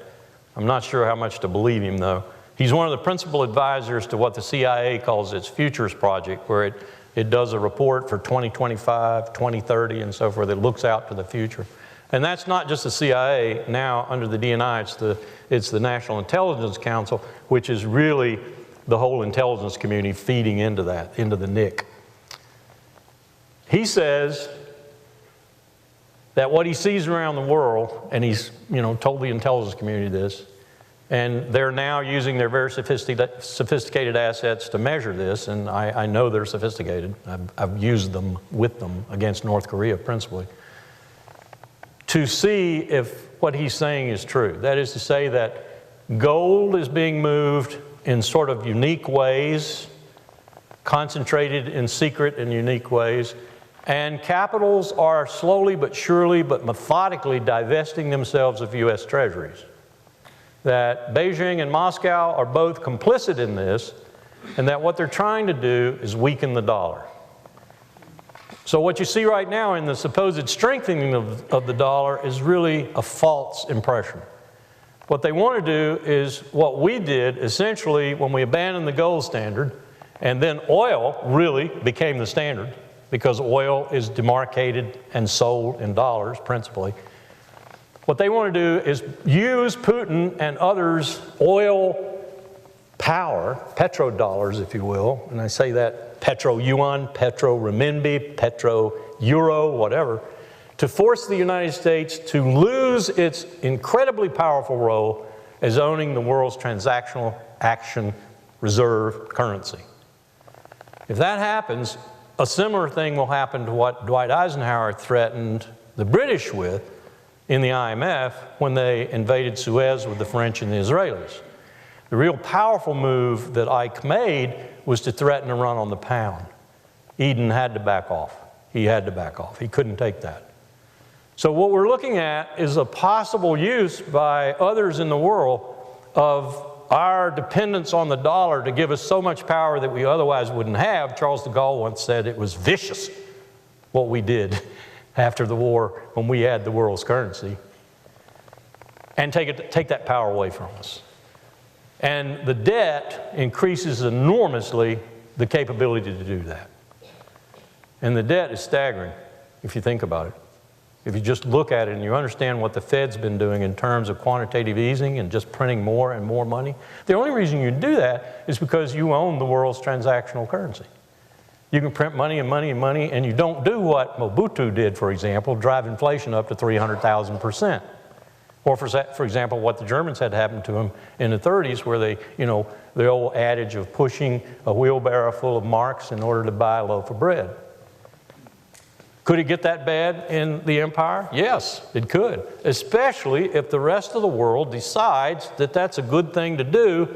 I'm not sure how much to believe him though. He's one of the principal advisors to what the CIA calls its Futures Project, where it does a report for 2025, 2030 and so forth that looks out to the future. And that's not just the CIA. Now under the DNI, it's the National Intelligence Council, which is really the whole intelligence community feeding into that, into the NIC. He says that what he sees around the world, and he's told the intelligence community this, and they're now using their very sophisticated assets to measure this, and I know they're sophisticated. I've used them with them against North Korea principally, to see if what he's saying is true. That is to say that gold is being moved in sort of unique ways, concentrated in secret and unique ways, and capitals are slowly but surely but methodically divesting themselves of U.S. treasuries. That Beijing and Moscow are both complicit in this, and that what they're trying to do is weaken the dollar. So what you see right now in the supposed strengthening of the dollar is really a false impression. What they want to do is what we did essentially when we abandoned the gold standard, and then oil really became the standard, because oil is demarcated and sold in dollars principally. What they want to do is use Putin and others' oil power, petrodollars if you will, and I say that petro-yuan, petro-renminbi, petro-euro, whatever, to force the United States to lose its incredibly powerful role as owning the world's transactional action reserve currency. If that happens, a similar thing will happen to what Dwight Eisenhower threatened the British with in the IMF when they invaded Suez with the French and the Israelis. The real powerful move that Ike made was to threaten to run on the pound. Eden had to back off. He had to back off. He couldn't take that. So what we're looking at is a possible use by others in the world of our dependence on the dollar to give us so much power that we otherwise wouldn't have. Charles de Gaulle once said it was vicious what we did after the war when we had the world's currency, and take that power away from us. And the debt increases enormously the capability to do that. And the debt is staggering if you think about it. If you just look at it and you understand what the Fed's been doing in terms of quantitative easing and just printing more and more money, the only reason you do that is because you own the world's transactional currency. You can print money and money and money, and you don't do what Mobutu did, for example, drive inflation up to 300,000%. Or for example, what the Germans had happen to them in the 30s, where they, the old adage of pushing a wheelbarrow full of marks in order to buy a loaf of bread. Could it get that bad in the empire? Yes, it could, especially if the rest of the world decides that that's a good thing to do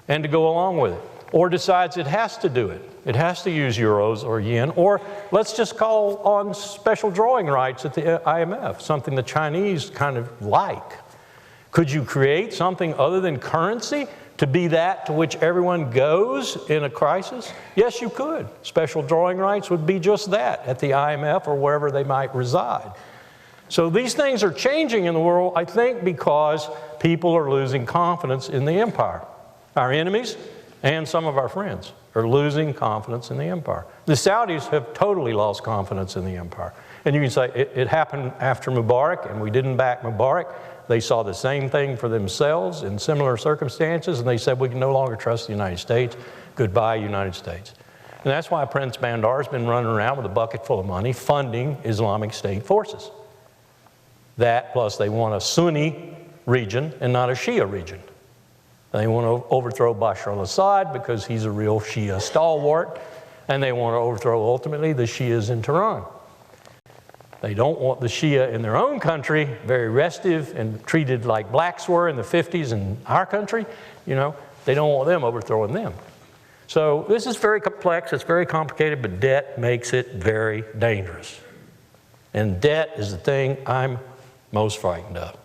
and to go along with it, or decides it has to do it. It has to use euros or yen, or let's just call on special drawing rights at the IMF, something the Chinese kind of like. Could you create something other than currency to be that to which everyone goes in a crisis? Yes, you could. Special drawing rights would be just that at the IMF or wherever they might reside. So these things are changing in the world, I think, because people are losing confidence in the empire. Our enemies and some of our friends are losing confidence in the empire. The Saudis have totally lost confidence in the empire. And you can say it happened after Mubarak, and we didn't back Mubarak. They saw the same thing for themselves in similar circumstances, and they said, we can no longer trust the United States. Goodbye, United States. And that's why Prince Bandar's been running around with a bucket full of money funding Islamic State forces. That, plus they want a Sunni region and not a Shia region. They want to overthrow Bashar al-Assad because he's a real Shia stalwart, and they want to overthrow ultimately the Shias in Tehran. They don't want the Shia in their own country, very restive and treated like blacks were in the 50s in our country. They don't want them overthrowing them. So this is very complex, it's very complicated, but debt makes it very dangerous. And debt is the thing I'm most frightened of.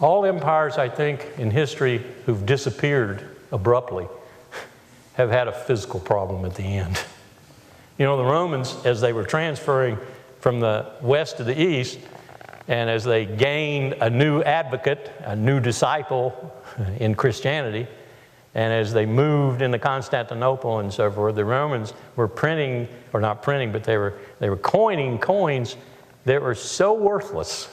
All empires, I think, in history who've disappeared abruptly have had a physical problem at the end. The Romans, as they were transferring from the west to the east, and as they gained a new advocate, a new disciple in Christianity, and as they moved into Constantinople and so forth, the Romans were printing, or not printing, but they were coining coins that were so worthless.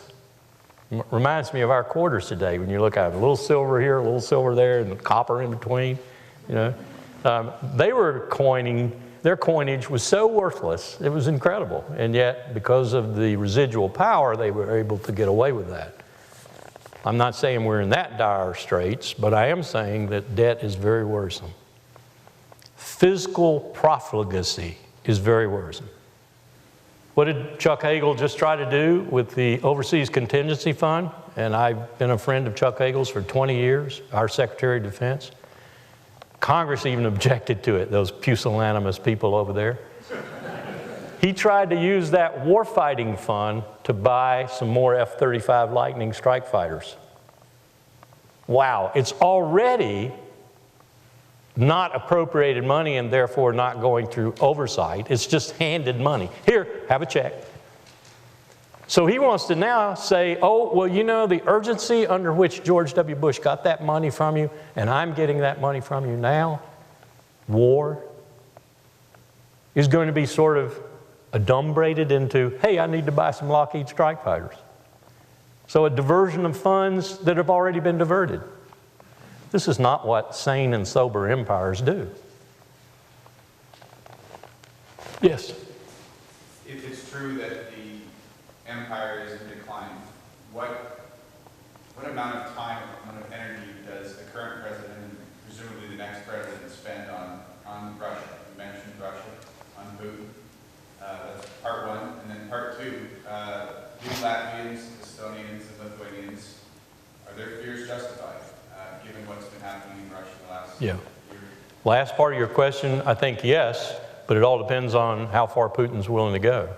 Reminds me of our quarters today when you look at it. A little silver here, a little silver there, and copper in between. They were coining, their coinage was so worthless, it was incredible. And yet, because of the residual power, they were able to get away with that. I'm not saying we're in that dire straits, but I am saying that debt is very worrisome. Physical profligacy is very worrisome. What did Chuck Hagel just try to do with the Overseas Contingency Fund? And I've been a friend of Chuck Hagel's for 20 years, our Secretary of Defense. Congress even objected to it, those pusillanimous people over there. He tried to use that warfighting fund to buy some more F-35 Lightning strike fighters. Wow, it's already not appropriated money and therefore not going through oversight. It's just handed money. Here, have a check. So he wants to now say, oh, well, the urgency under which George W. Bush got that money from you, and I'm getting that money from you now, war, is going to be sort of adumbrated into, hey, I need to buy some Lockheed strike fighters. So a diversion of funds that have already been diverted. This is not what sane and sober empires do. Yes?
If it's true that the empire is in decline, what amount of time, amount of energy does the current president, and presumably the next president spend on Russia? You mentioned Russia, on Putin. That's part one. And then part two, do Latvians, Estonians, and Lithuanians, are their fears justified, given what's been happening in Russia the last year?
Last part of your question, I think yes, but it all depends on how far Putin's willing to go.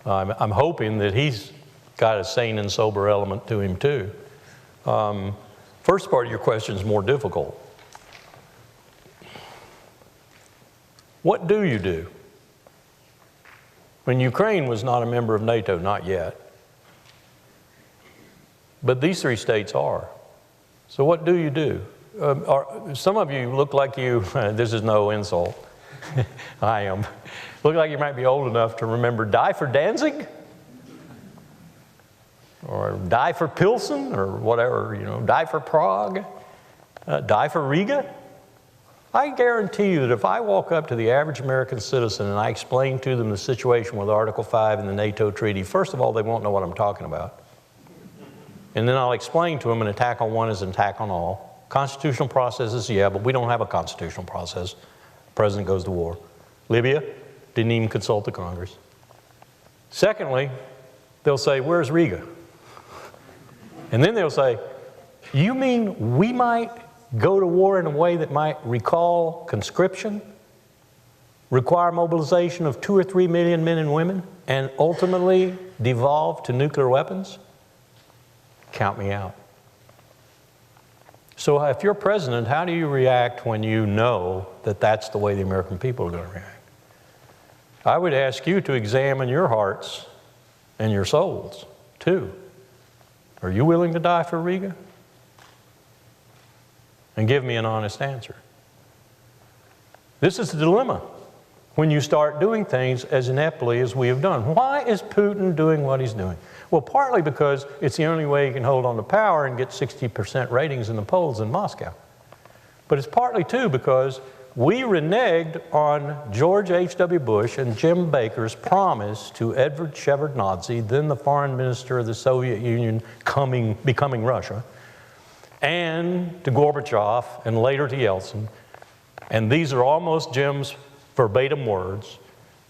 I'm hoping that he's got a sane and sober element to him too. First part of your question is more difficult. What do you do? When Ukraine was not a member of NATO, not yet. But these three states are. So what do you do? Some of you look like you, this is no insult, I am, look like you might be old enough to remember Die for Danzig? Or Die for Pilsen, or whatever, you know, Die for Prague, Die for Riga. I guarantee you that if I walk up to the average American citizen and I explain to them the situation with Article 5 in the NATO treaty, first of all, they won't know what I'm talking about. And then I'll explain to them an attack on one is an attack on all. Constitutional processes, yeah, but we don't have a constitutional process. The president goes to war. Libya, didn't even consult the Congress. Secondly, they'll say, where's Riga? And then they'll say, you mean we might go to war in a way that might recall conscription, require mobilization of 2 or 3 million men and women, and ultimately devolve to nuclear weapons? Count me out. So if you're president, how do you react when you know that that's the way the American people are going to react? I would ask you to examine your hearts and your souls, too. Are you willing to die for Riga? And give me an honest answer. This is the dilemma when you start doing things as ineptly as we have done. Why is Putin doing what he's doing? Well, partly because it's the only way he can hold on to power and get 60% ratings in the polls in Moscow. But it's partly, too, because we reneged on George H.W. Bush and Jim Baker's promise to Edward Shevardnadze, then the foreign minister of the Soviet Union, becoming Russia, and to Gorbachev, and later to Yeltsin. And these are almost Jim's verbatim words,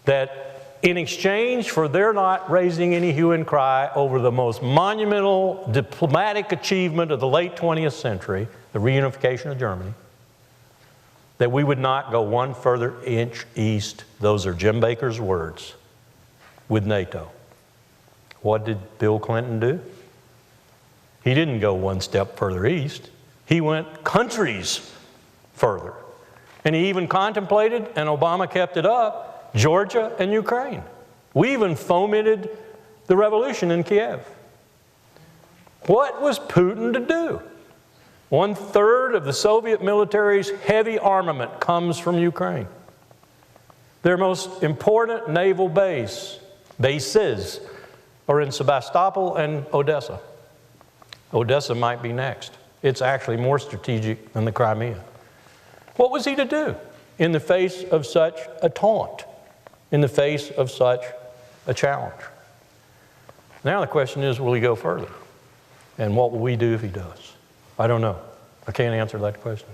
that in exchange for their not raising any hue and cry over the most monumental diplomatic achievement of the late 20th century, the reunification of Germany, that we would not go one further inch east, those are Jim Baker's words, with NATO. What did Bill Clinton do? He didn't go one step further east. He went countries further. And he even contemplated, and Obama kept it up, Georgia and Ukraine. We even fomented the revolution in Kiev. What was Putin to do? 1/3 of the Soviet military's heavy armament comes from Ukraine. Their most important naval bases are in Sebastopol and Odessa. Odessa might be next. It's actually more strategic than the Crimea. What was he to do in the face of such a taunt, in the face of such a challenge? Now the question is, will he go further? And what will we do if he does? I don't know. I can't answer that question.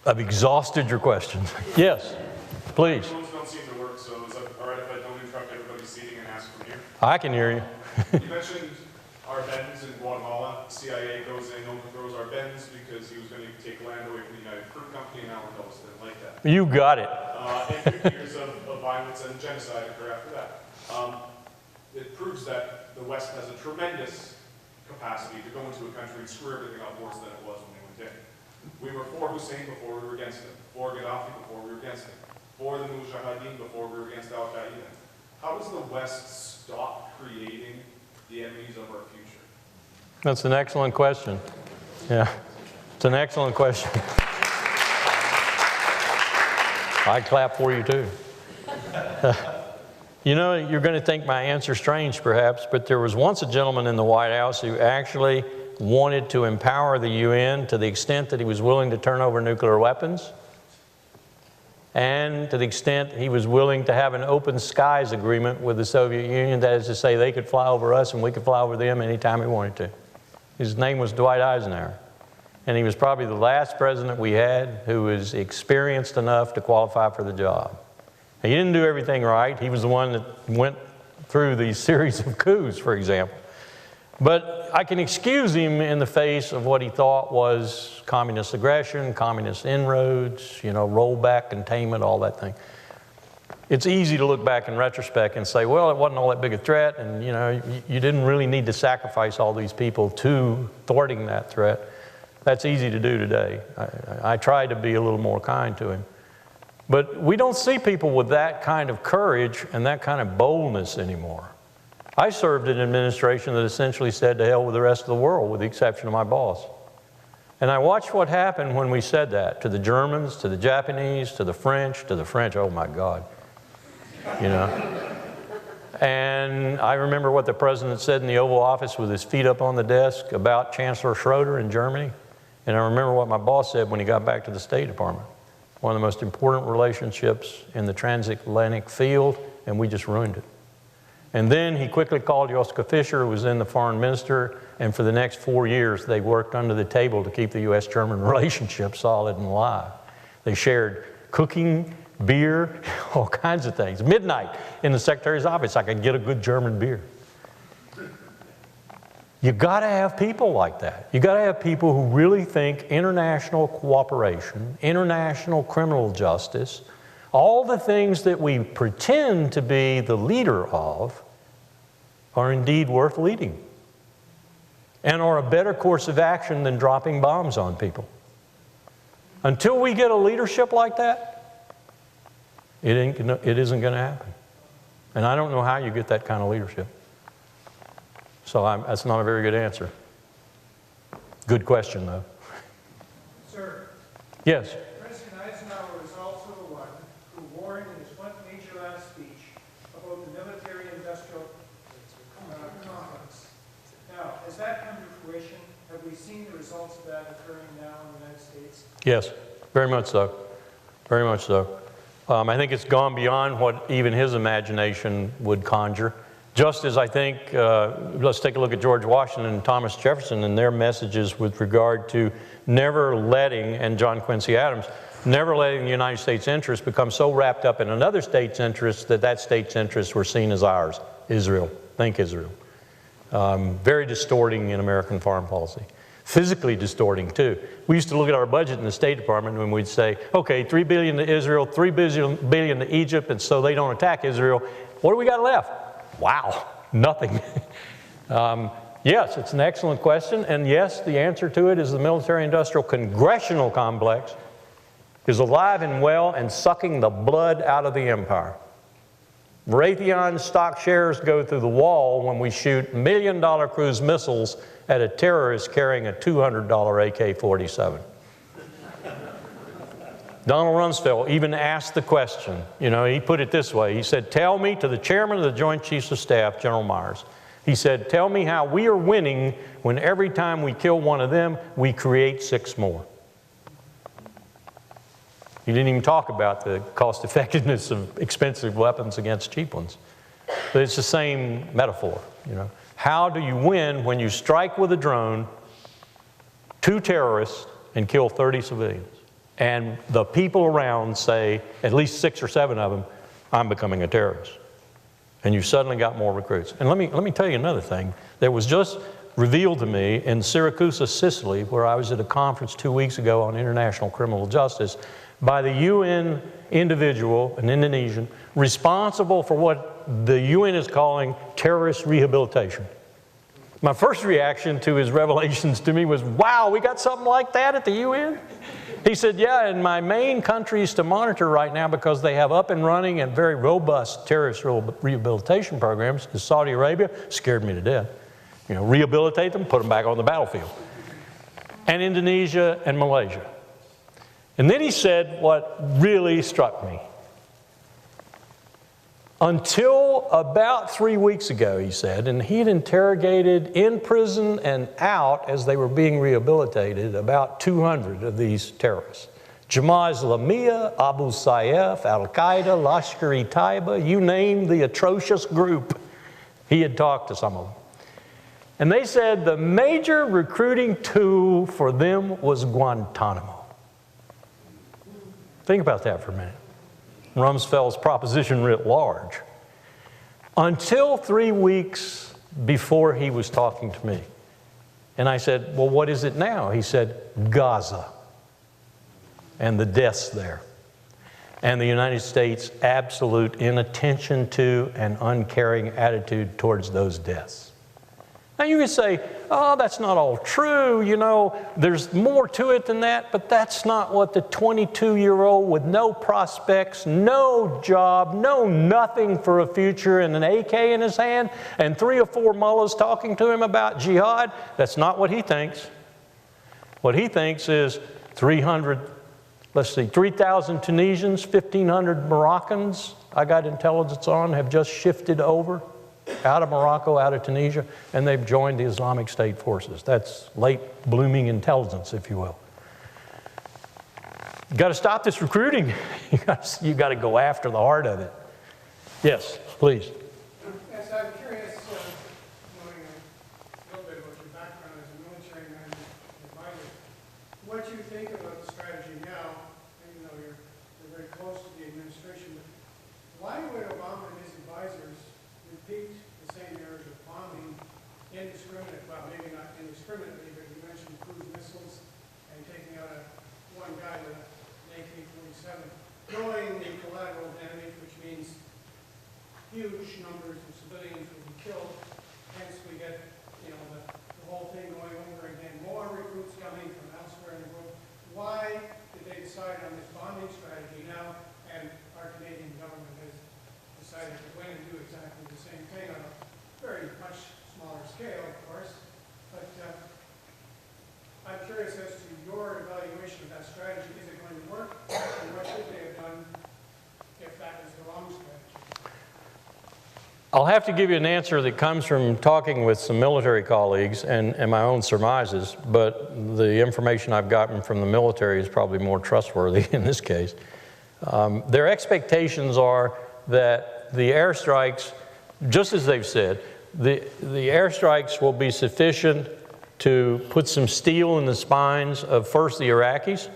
I've exhausted your questions. Yes, please.
Phones don't seem to work, so is it all right if I don't interrupt everybody's seating and ask from here?
I can hear you.
You mentioned Arbenz in Guatemala. The CIA goes in, overthrows Arbenz because he was going to take land away from the United Fruit Company, and Alan Dulles didn't like that.
You got it.
And 50 years of violence and genocide occur after that. It proves that the West has a tremendous capacity to go into a country and screw everything up worse than it was when they went in. We were for Hussein before we were against him, for Gaddafi before we were against him, for the Mujahideen before we were against Al-Qaeda. How does the West stop creating the enemies of our future?
That's an excellent question. Yeah, it's an excellent question. I clap for you too. You know, you're going to think my answer strange perhaps, but there was once a gentleman in the White House who actually wanted to empower the UN to the extent that he was willing to turn over nuclear weapons, and to the extent he was willing to have an open skies agreement with the Soviet Union, that is to say they could fly over us and we could fly over them anytime we wanted to. His name was Dwight Eisenhower. And he was probably the last president we had who was experienced enough to qualify for the job. Now, he didn't do everything right. He was the one that went through these series of coups, for example. But I can excuse him in the face of what he thought was communist aggression, communist inroads, rollback, containment, all that thing. It's easy to look back in retrospect and say, well, it wasn't all that big a threat, and you didn't really need to sacrifice all these people to thwarting that threat. That's easy to do today. I try to be a little more kind to him. But we don't see people with that kind of courage and that kind of boldness anymore. I served in an administration that essentially said to hell with the rest of the world, with the exception of my boss. And I watched what happened when we said that to the Germans, to the Japanese, to the French, oh my God. And I remember what the president said in the Oval Office with his feet up on the desk about Chancellor Schroeder in Germany. And I remember what my boss said when he got back to the State Department. One of the most important relationships in the transatlantic field, and we just ruined it. And then he quickly called Joschka Fischer, who was then the foreign minister, and for the next 4 years they worked under the table to keep the U.S.-German relationship solid and alive. They shared cooking, beer, all kinds of things. Midnight in the secretary's office, I could get a good German beer. You got to have people like that. You got to have people who really think international cooperation, international criminal justice, all the things that we pretend to be the leader of are indeed worth leading and are a better course of action than dropping bombs on people. Until we get a leadership like that, it isn't going to happen. And I don't know how you get that kind of leadership. So that's not a very good answer. Good question, though.
Sir.
Yes.
President Eisenhower is also the one who warned in his one major last speech about the military-industrial complex. Now, has that come to fruition? Have we seen the results of that occurring now in the United States?
Yes, very much so. Very much so. I think it's gone beyond what even his imagination would conjure. Just as I think, let's take a look at George Washington and Thomas Jefferson and their messages with regard to never letting, and John Quincy Adams, never letting the United States interests become so wrapped up in another state's interests that that state's interests were seen as ours. Israel. Think Israel. Very distorting in American foreign policy. Physically distorting, too. We used to look at our budget in the State Department when we'd say, okay, $3 billion to Israel, $3 billion to Egypt, and so they don't attack Israel. What do we got left? Wow, nothing. Yes, it's an excellent question, and yes, the answer to it is the military-industrial congressional complex is alive and well and sucking the blood out of the empire. Raytheon stock shares go through the wall when we shoot $1 million cruise missiles at a terrorist carrying a $200 AK-47. Donald Rumsfeld even asked the question, he put it this way. He said, tell me, to the chairman of the Joint Chiefs of Staff, General Myers, he said, tell me how we are winning when every time we kill one of them, we create 6 more. He didn't even talk about the cost effectiveness of expensive weapons against cheap ones. But it's the same metaphor, How do you win when you strike with a drone 2 terrorists and kill 30 civilians? And the people around say, at least 6 or 7 of them, I'm becoming a terrorist. And you suddenly got more recruits. And let me tell you another thing that was just revealed to me in Syracuse, Sicily, where I was at a conference 2 weeks ago on international criminal justice, by the UN individual, an Indonesian, responsible for what the UN is calling terrorist rehabilitation. My first reaction to his revelations to me was, wow, we got something like that at the UN? He said, yeah, and my main countries to monitor right now, because they have up and running and very robust terrorist rehabilitation programs, is Saudi Arabia. Scared me to death. Rehabilitate them, put them back on the battlefield. And Indonesia and Malaysia. And then he said what really struck me. Until about 3 weeks ago, he said, and he had interrogated in prison and out as they were being rehabilitated about 200 of these terrorists. Jamaat Islamiyah, Abu Sayyaf, Al-Qaeda, Lashkar-e-Taiba, you name the atrocious group, he had talked to some of them. And they said the major recruiting tool for them was Guantanamo. Think about that for a minute. Rumsfeld's proposition writ large. Until 3 weeks before he was talking to me. And I said, well, what is it now? He said, Gaza. And the deaths there. And the United States' absolute inattention to and uncaring attitude towards those deaths. Now you can say, oh, that's not all true, you know, there's more to it than that, but that's not what the 22-year-old with no prospects, no job, no nothing for a future and an AK in his hand and 3 or 4 mullahs talking to him about jihad, that's not what he thinks. What he thinks is 3,000 Tunisians, 1,500 Moroccans, I got intelligence on, have just shifted over out of Morocco, out of Tunisia, and they've joined the Islamic State forces. That's late blooming intelligence, if you will. You've got to stop this recruiting. You've got to go after the heart of it. Yes, please.
Yes, I'm curious, knowing a little bit about your background as a military man and advisor, what you think about the strategy now, even though you're very close to the administration, but why would Obama and his advisors repeat the same errors of bombing indiscriminately, well, maybe not indiscriminately, but you mentioned cruise missiles and taking out one guy with an AK-47, knowing the collateral damage, which means huge numbers of civilians will be killed, hence we get, you know, the whole thing going over again, more recruits coming from elsewhere in the world. Why did they decide on this bombing strategy now, and our Canadian government has decided to go in and do exactly the same thing on a very much smaller scale, of course, but I'm curious as to your evaluation of that strategy. Is it going to work, and what should they have done if that was the wrong strategy?
I'll have to give you an answer that comes from talking with some military colleagues and my own surmises, but the information I've gotten from the military is probably more trustworthy in this case. Their expectations are that the airstrikes, just as they've said, the airstrikes will be sufficient to put some steel in the spines of first the Iraqis,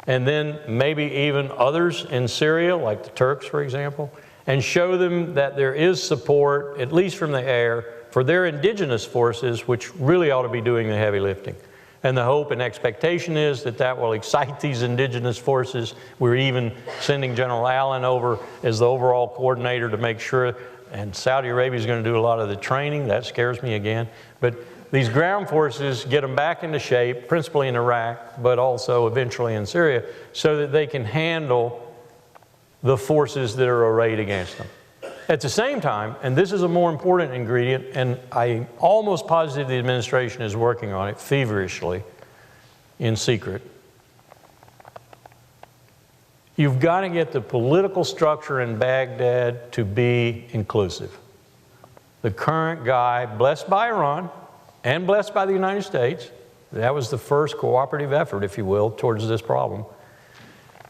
and then maybe even others in Syria, like the Turks, for example, and show them that there is support, at least from the air, for their indigenous forces, which really ought to be doing the heavy lifting. And the hope and expectation is that that will excite these indigenous forces. We're even sending General Allen over as the overall coordinator to make sure, and Saudi Arabia is going to do a lot of the training. That scares me again. But these ground forces, get them back into shape, principally in Iraq, but also eventually in Syria, so that they can handle the forces that are arrayed against them. At the same time, and this is a more important ingredient, and I'm almost positive the administration is working on it feverishly, in secret, you've got to get the political structure in Baghdad to be inclusive. The current guy, blessed by Iran and blessed by the United States, that was the first cooperative effort, if you will, towards this problem,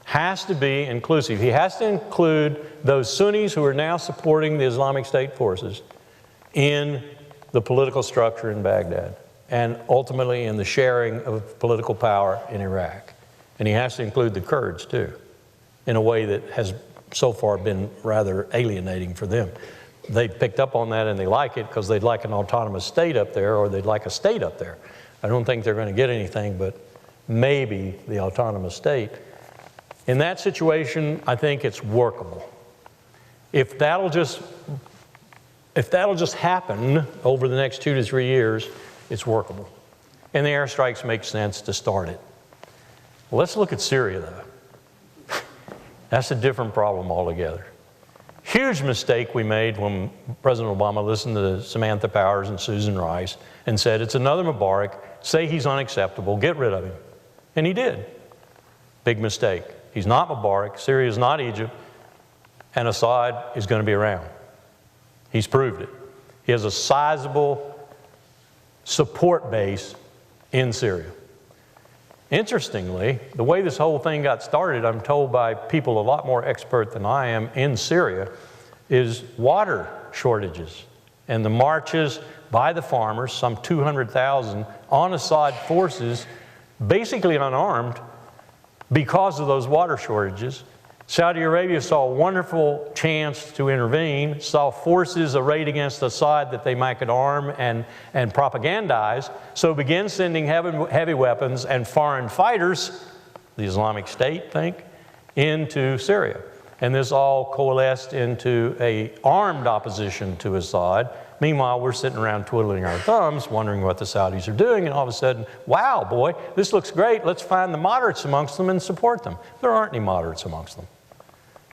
has to be inclusive. He has to include those Sunnis who are now supporting the Islamic State forces in the political structure in Baghdad and ultimately in the sharing of political power in Iraq. And he has to include the Kurds too, in a way that has so far been rather alienating for them. They picked up on that and they like it because they'd like an autonomous state up there, or they'd like a state up there. I don't think they're going to get anything but maybe the autonomous state. In that situation, I think it's workable. If that'll just happen over the next 2 to 3 years, it's workable. And the airstrikes make sense to start it. Well, let's look at Syria, though. That's a different problem altogether. Huge mistake we made when President Obama listened to Samantha Powers and Susan Rice and said, it's another Mubarak, say he's unacceptable, get rid of him. And he did. Big mistake. He's not Mubarak, Syria is not Egypt, and Assad is going to be around. He's proved it. He has a sizable support base in Syria. Interestingly, the way this whole thing got started, I'm told by people a lot more expert than I am in Syria, is water shortages. and the marches by the farmers, some 200,000, on Assad forces, basically unarmed because of those water shortages. Saudi Arabia saw a wonderful chance to intervene, saw forces arrayed against Assad that they might could arm and propagandize, so began sending heavy weapons and foreign fighters, the Islamic State, into Syria. And this all coalesced into an armed opposition to Assad. Meanwhile, we're sitting around twiddling our thumbs, wondering what the Saudis are doing, and all of a sudden, wow, boy, this looks great. Let's find the moderates amongst them and support them. There aren't any moderates amongst them.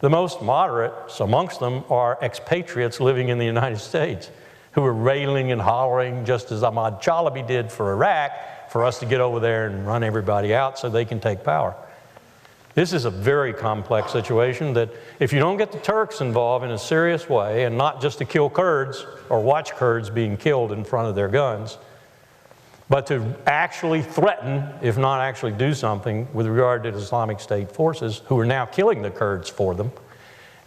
The most moderates amongst them are expatriates living in the United States who are railing and hollering, just as Ahmad Chalabi did for Iraq, for us to get over there and run everybody out so they can take power. This is a very complex situation that if you don't get the Turks involved in a serious way, and not just to kill Kurds or watch Kurds being killed in front of their guns, but to actually threaten, if not actually do something with regard to the Islamic State forces who are now killing the Kurds for them,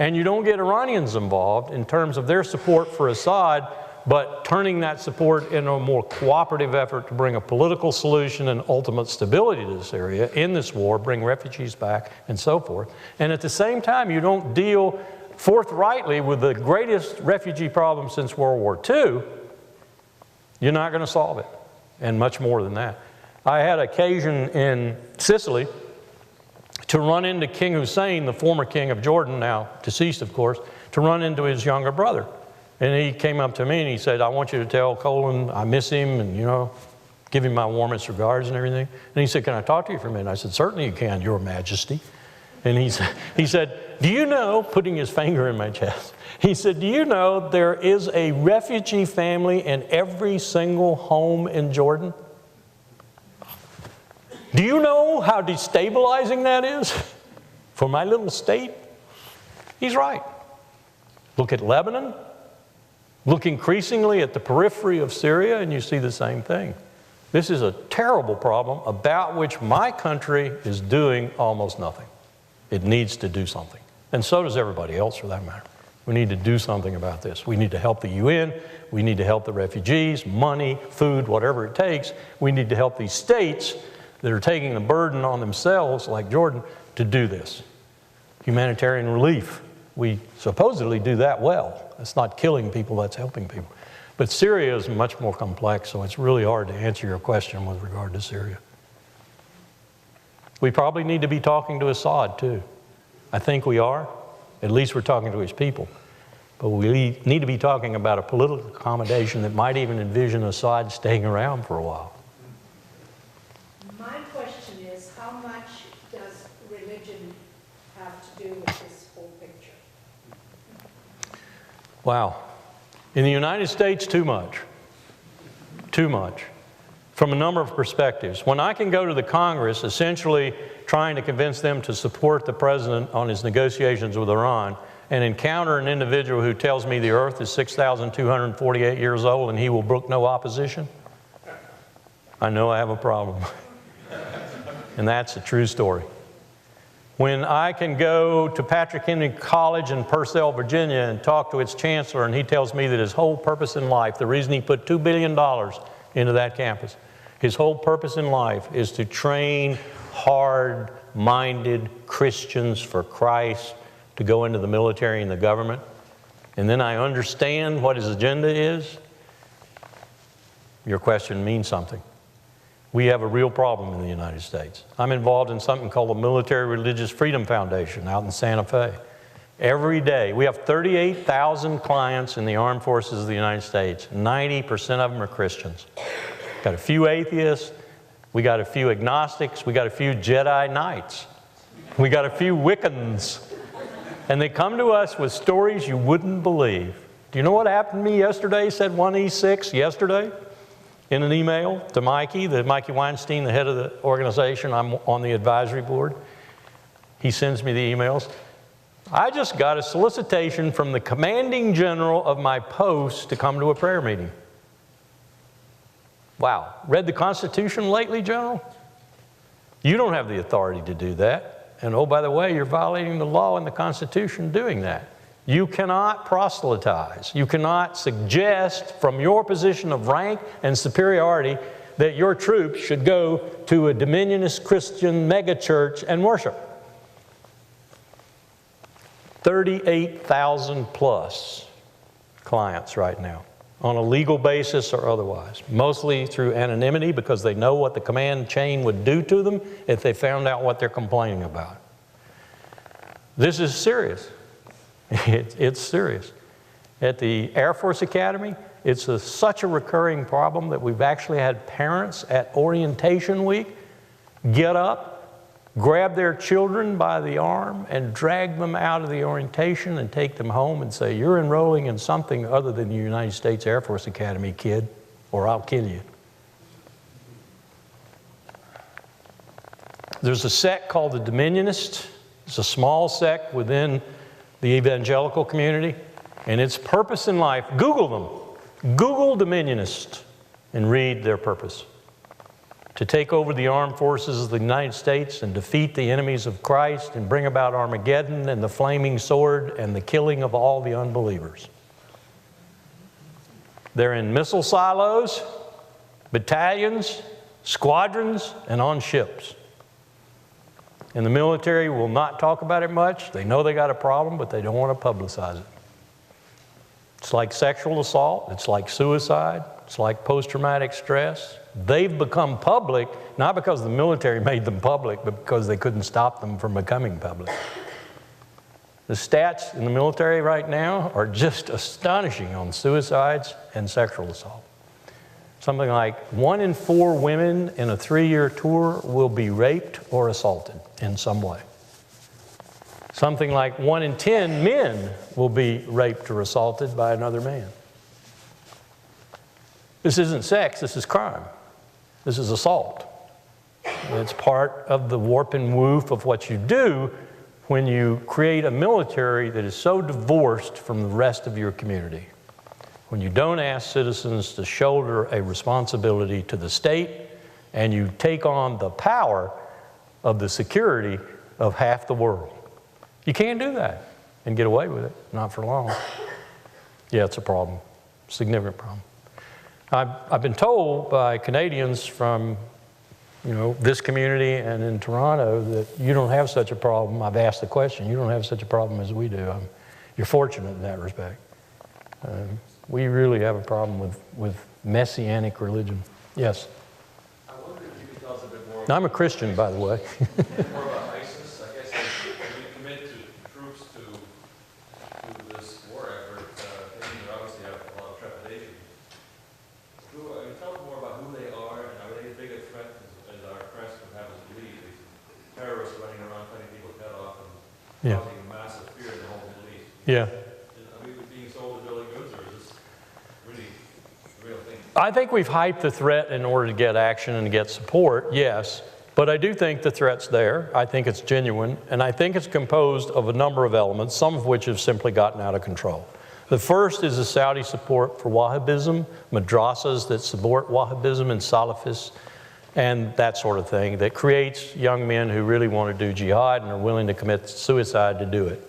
and you don't get Iranians involved in terms of their support for Assad, but turning that support into a more cooperative effort to bring a political solution and ultimate stability to Syria in this war, bring refugees back, and so forth. And at the same time, you don't deal forthrightly with the greatest refugee problem since World War II, you're not going to solve it. And much more than that. I had occasion in Sicily to run into King Hussein, the former king of Jordan, now deceased of course, to run into his younger brother. And he came up to me and he said, I want you to tell Colin I miss him and, you know, give him my warmest regards and everything. And he said, can I talk to you for a minute? I said, certainly you can, Your Majesty. And he said, do you know, putting his finger in my chest, he said, do you know there is a refugee family in every single home in Jordan? Do you know how destabilizing that is for my little state? He's right. Look at Lebanon. Look increasingly at the periphery of Syria, and you see the same thing. This is a terrible problem about which my country is doing almost nothing. It needs to do something. And so does everybody else, for that matter. We need to do something about this. We need to help the UN. We need to help the refugees, money, food, whatever it takes. We need to help these states that are taking the burden on themselves, like Jordan, to do this. Humanitarian relief. We supposedly do that well. It's not killing people, that's helping people. But Syria is much more complex, so it's really hard to answer your question with regard to Syria. We probably need to be talking to Assad, too. I think we are. At least we're talking to his people. But we need to be talking about a political accommodation that might even envision Assad staying around for a while.
My question is, how much does religion have to do with this whole picture?
Wow. In the United States, too much. Too much. From a number of perspectives. When I can go to the Congress, essentially trying to convince them to support the president on his negotiations with Iran, and encounter an individual who tells me the earth is 6,248 years old and he will brook no opposition, I know I have a problem. And that's a true story. When I can go to Patrick Henry College in Purcell, Virginia, and talk to its chancellor, and he tells me that his whole purpose in life, the reason he put $2 billion into that campus, his whole purpose in life is to train hard-minded Christians for Christ to go into the military and the government, and then I understand what his agenda is, your question means something. We have a real problem in the United States. I'm involved in something called the Military Religious Freedom Foundation out in Santa Fe. Every day, we have 38,000 clients in the armed forces of the United States. 90% of them are Christians. Got a few atheists, we got a few agnostics, we got a few Jedi Knights, we got a few Wiccans. And they come to us with stories you wouldn't believe. Do you know what happened to me yesterday, said 1E6 yesterday? In an email to Mikey Weinstein, the head of the organization, I'm on the advisory board. He sends me the emails. I just got a solicitation from the commanding general of my post to come to a prayer meeting. Wow. Read the Constitution lately, General? You don't have the authority to do that. And oh, by the way, you're violating the law and the Constitution doing that. You cannot proselytize. You cannot suggest from your position of rank and superiority that your troops should go to a dominionist Christian megachurch and worship. 38,000 plus clients right now, on a legal basis or otherwise, mostly through anonymity because they know what the command chain would do to them if they found out what they're complaining about. This is serious. It's serious. At the Air Force Academy, it's such a recurring problem that we've actually had parents at orientation week get up, grab their children by the arm and drag them out of the orientation and take them home and say, "You're enrolling in something other than the United States Air Force Academy, kid, or I'll kill you." There's a sect called the Dominionists. It's a small sect within the evangelical community, and its purpose in life, Google them. Google Dominionists and read their purpose. To take over the armed forces of the United States and defeat the enemies of Christ and bring about Armageddon and the flaming sword and the killing of all the unbelievers. They're in missile silos, battalions, squadrons, and on ships. And the military will not talk about it much. They know they got a problem, but they don't want to publicize it. It's like sexual assault. It's like suicide. It's like post-traumatic stress. They've become public, not because the military made them public, but because they couldn't stop them from becoming public. The stats in the military right now are just astonishing on suicides and sexual assault. Something like 1 in 4 women in a 3-year tour will be raped or assaulted in some way. Something like 1 in 10 men will be raped or assaulted by another man. This isn't sex, this is crime. This is assault. It's part of the warp and woof of what you do when you create a military that is so divorced from the rest of your community. When you don't ask citizens to shoulder a responsibility to the state, and you take on the power of the security of half the world. You can't do that and get away with it, not for long. Yeah, it's a problem, significant problem. I've been told by Canadians from, this community and in Toronto that you don't have such a problem. I've asked the question, you don't have such a problem as we do. You're fortunate in that respect. We really have a problem with messianic religion. Yes?
I wonder if you could tell us a bit more.
I'm a Christian, by the way.
More about ISIS. I guess as we commit to troops to this war effort, Canadians obviously have a lot of trepidation. Tell us more about who they are and are they as big a threat as our press would have us believe? These terrorists running around cutting people's head off and causing massive fear in the whole Middle East.
Yeah.
Are we being sold as really goods, or is this really the real thing?
I think we've hyped the threat in order to get action and to get support, yes. But I do think the threat's there. I think it's genuine. And I think it's composed of a number of elements, some of which have simply gotten out of control. The first is the Saudi support for Wahhabism, madrasas that support Wahhabism and Salafists, and that sort of thing, that creates young men who really want to do jihad and are willing to commit suicide to do it.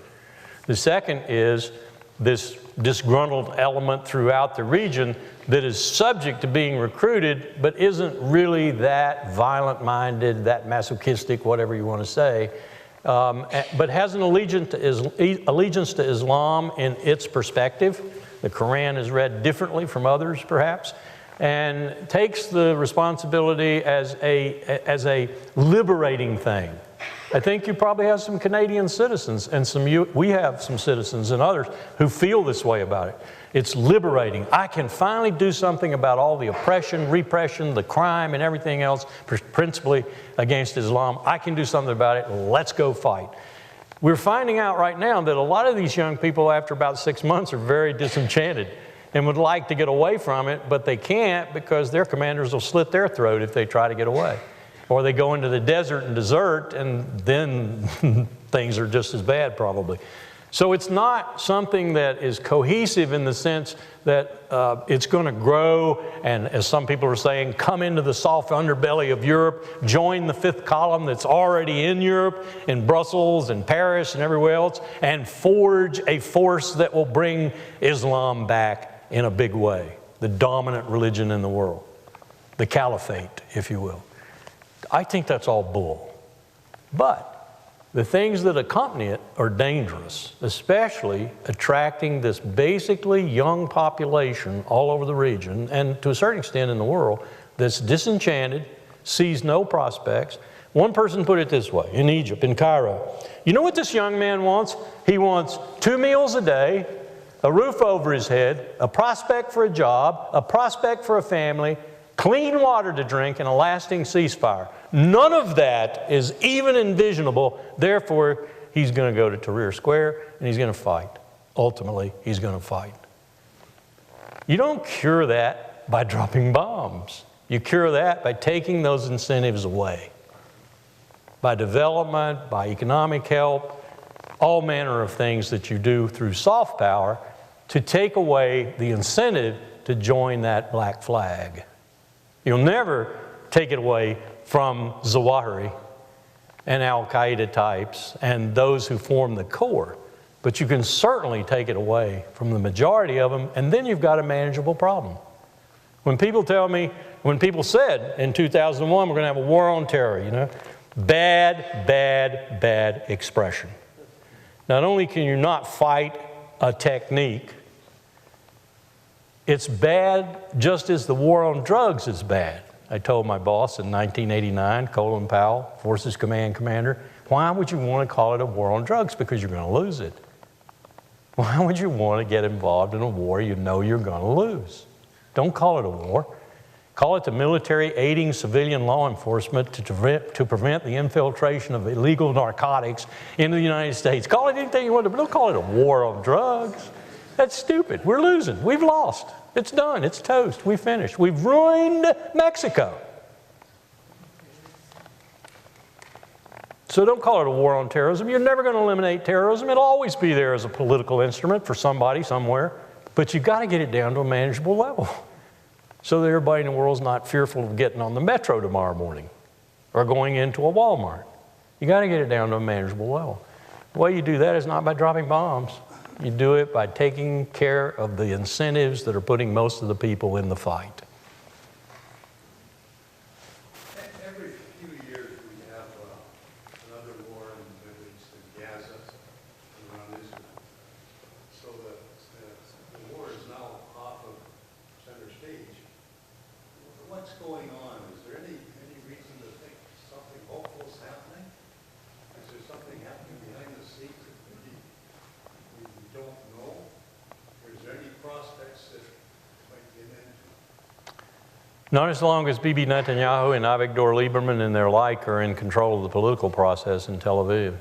The second is this disgruntled element throughout the region that is subject to being recruited, but isn't really that violent-minded, that masochistic, whatever you want to say, but has an allegiance to Islam in its perspective. The Quran is read differently from others, perhaps, and takes the responsibility as a liberating thing. I think you probably have some Canadian citizens and we have some citizens and others who feel this way about it. It's liberating. I can finally do something about all the oppression, repression, the crime, and everything else, principally against Islam. I can do something about it. Let's go fight. We're finding out right now that a lot of these young people, after about 6 months, are very disenchanted and would like to get away from it, but they can't because their commanders will slit their throat if they try to get away. Or they go into the desert and desert, and then things are just as bad, probably. So it's not something that is cohesive in the sense that it's going to grow and, as some people are saying, come into the soft underbelly of Europe, join the fifth column that's already in Europe, in Brussels and Paris and everywhere else, and forge a force that will bring Islam back in a big way, the dominant religion in the world, the caliphate, if you will. I think that's all bull. But the things that accompany it are dangerous, especially attracting this basically young population all over the region and to a certain extent in the world that's disenchanted, sees no prospects. One person put it this way, in Egypt, in Cairo. You know what this young man wants? He wants 2 meals a day, a roof over his head, a prospect for a job, a prospect for a family, clean water to drink, and a lasting ceasefire. None of that is even envisionable. Therefore, he's going to go to Tahrir Square and he's going to fight. Ultimately, he's going to fight. You don't cure that by dropping bombs. You cure that by taking those incentives away. By development, by economic help, all manner of things that you do through soft power to take away the incentive to join that black flag. You'll never take it away from Zawahiri and Al-Qaeda types and those who form the core. But you can certainly take it away from the majority of them, and then you've got a manageable problem. When people tell me, when people said in 2001, we're going to have a war on terror, you know, bad, bad, bad expression. Not only can you not fight a technique, it's bad just as the war on drugs is bad. I told my boss in 1989, Colin Powell, Forces Command Commander, why would you want to call it a war on drugs? Because you're going to lose it. Why would you want to get involved in a war you know you're going to lose? Don't call it a war. Call it the military aiding civilian law enforcement to prevent the infiltration of illegal narcotics into the United States. Call it anything you want to, but don't call it a war on drugs. That's stupid. We're losing. We've lost. It's done. It's toast. We finished. We've ruined Mexico. So don't call it a war on terrorism. You're never going to eliminate terrorism. It'll always be there as a political instrument for somebody somewhere. But you've got to get it down to a manageable level so that everybody in the world is not fearful of getting on the metro tomorrow morning or going into a Walmart. You got to get it down to a manageable level. The way you do that is not by dropping bombs. You do it by taking care of the incentives that are putting most of the people in the fight.
Every few years we have another war in the Middle East, in Gaza, around Israel. So the war is now off of center stage. What's going on? Is there any reason to think something hopeful is happening? Is there something happening behind the scenes that maybe we don't know? Or is there any prospects that might get into?
Not as long as Bibi Netanyahu and Avigdor Lieberman and their like are in control of the political process in Tel Aviv.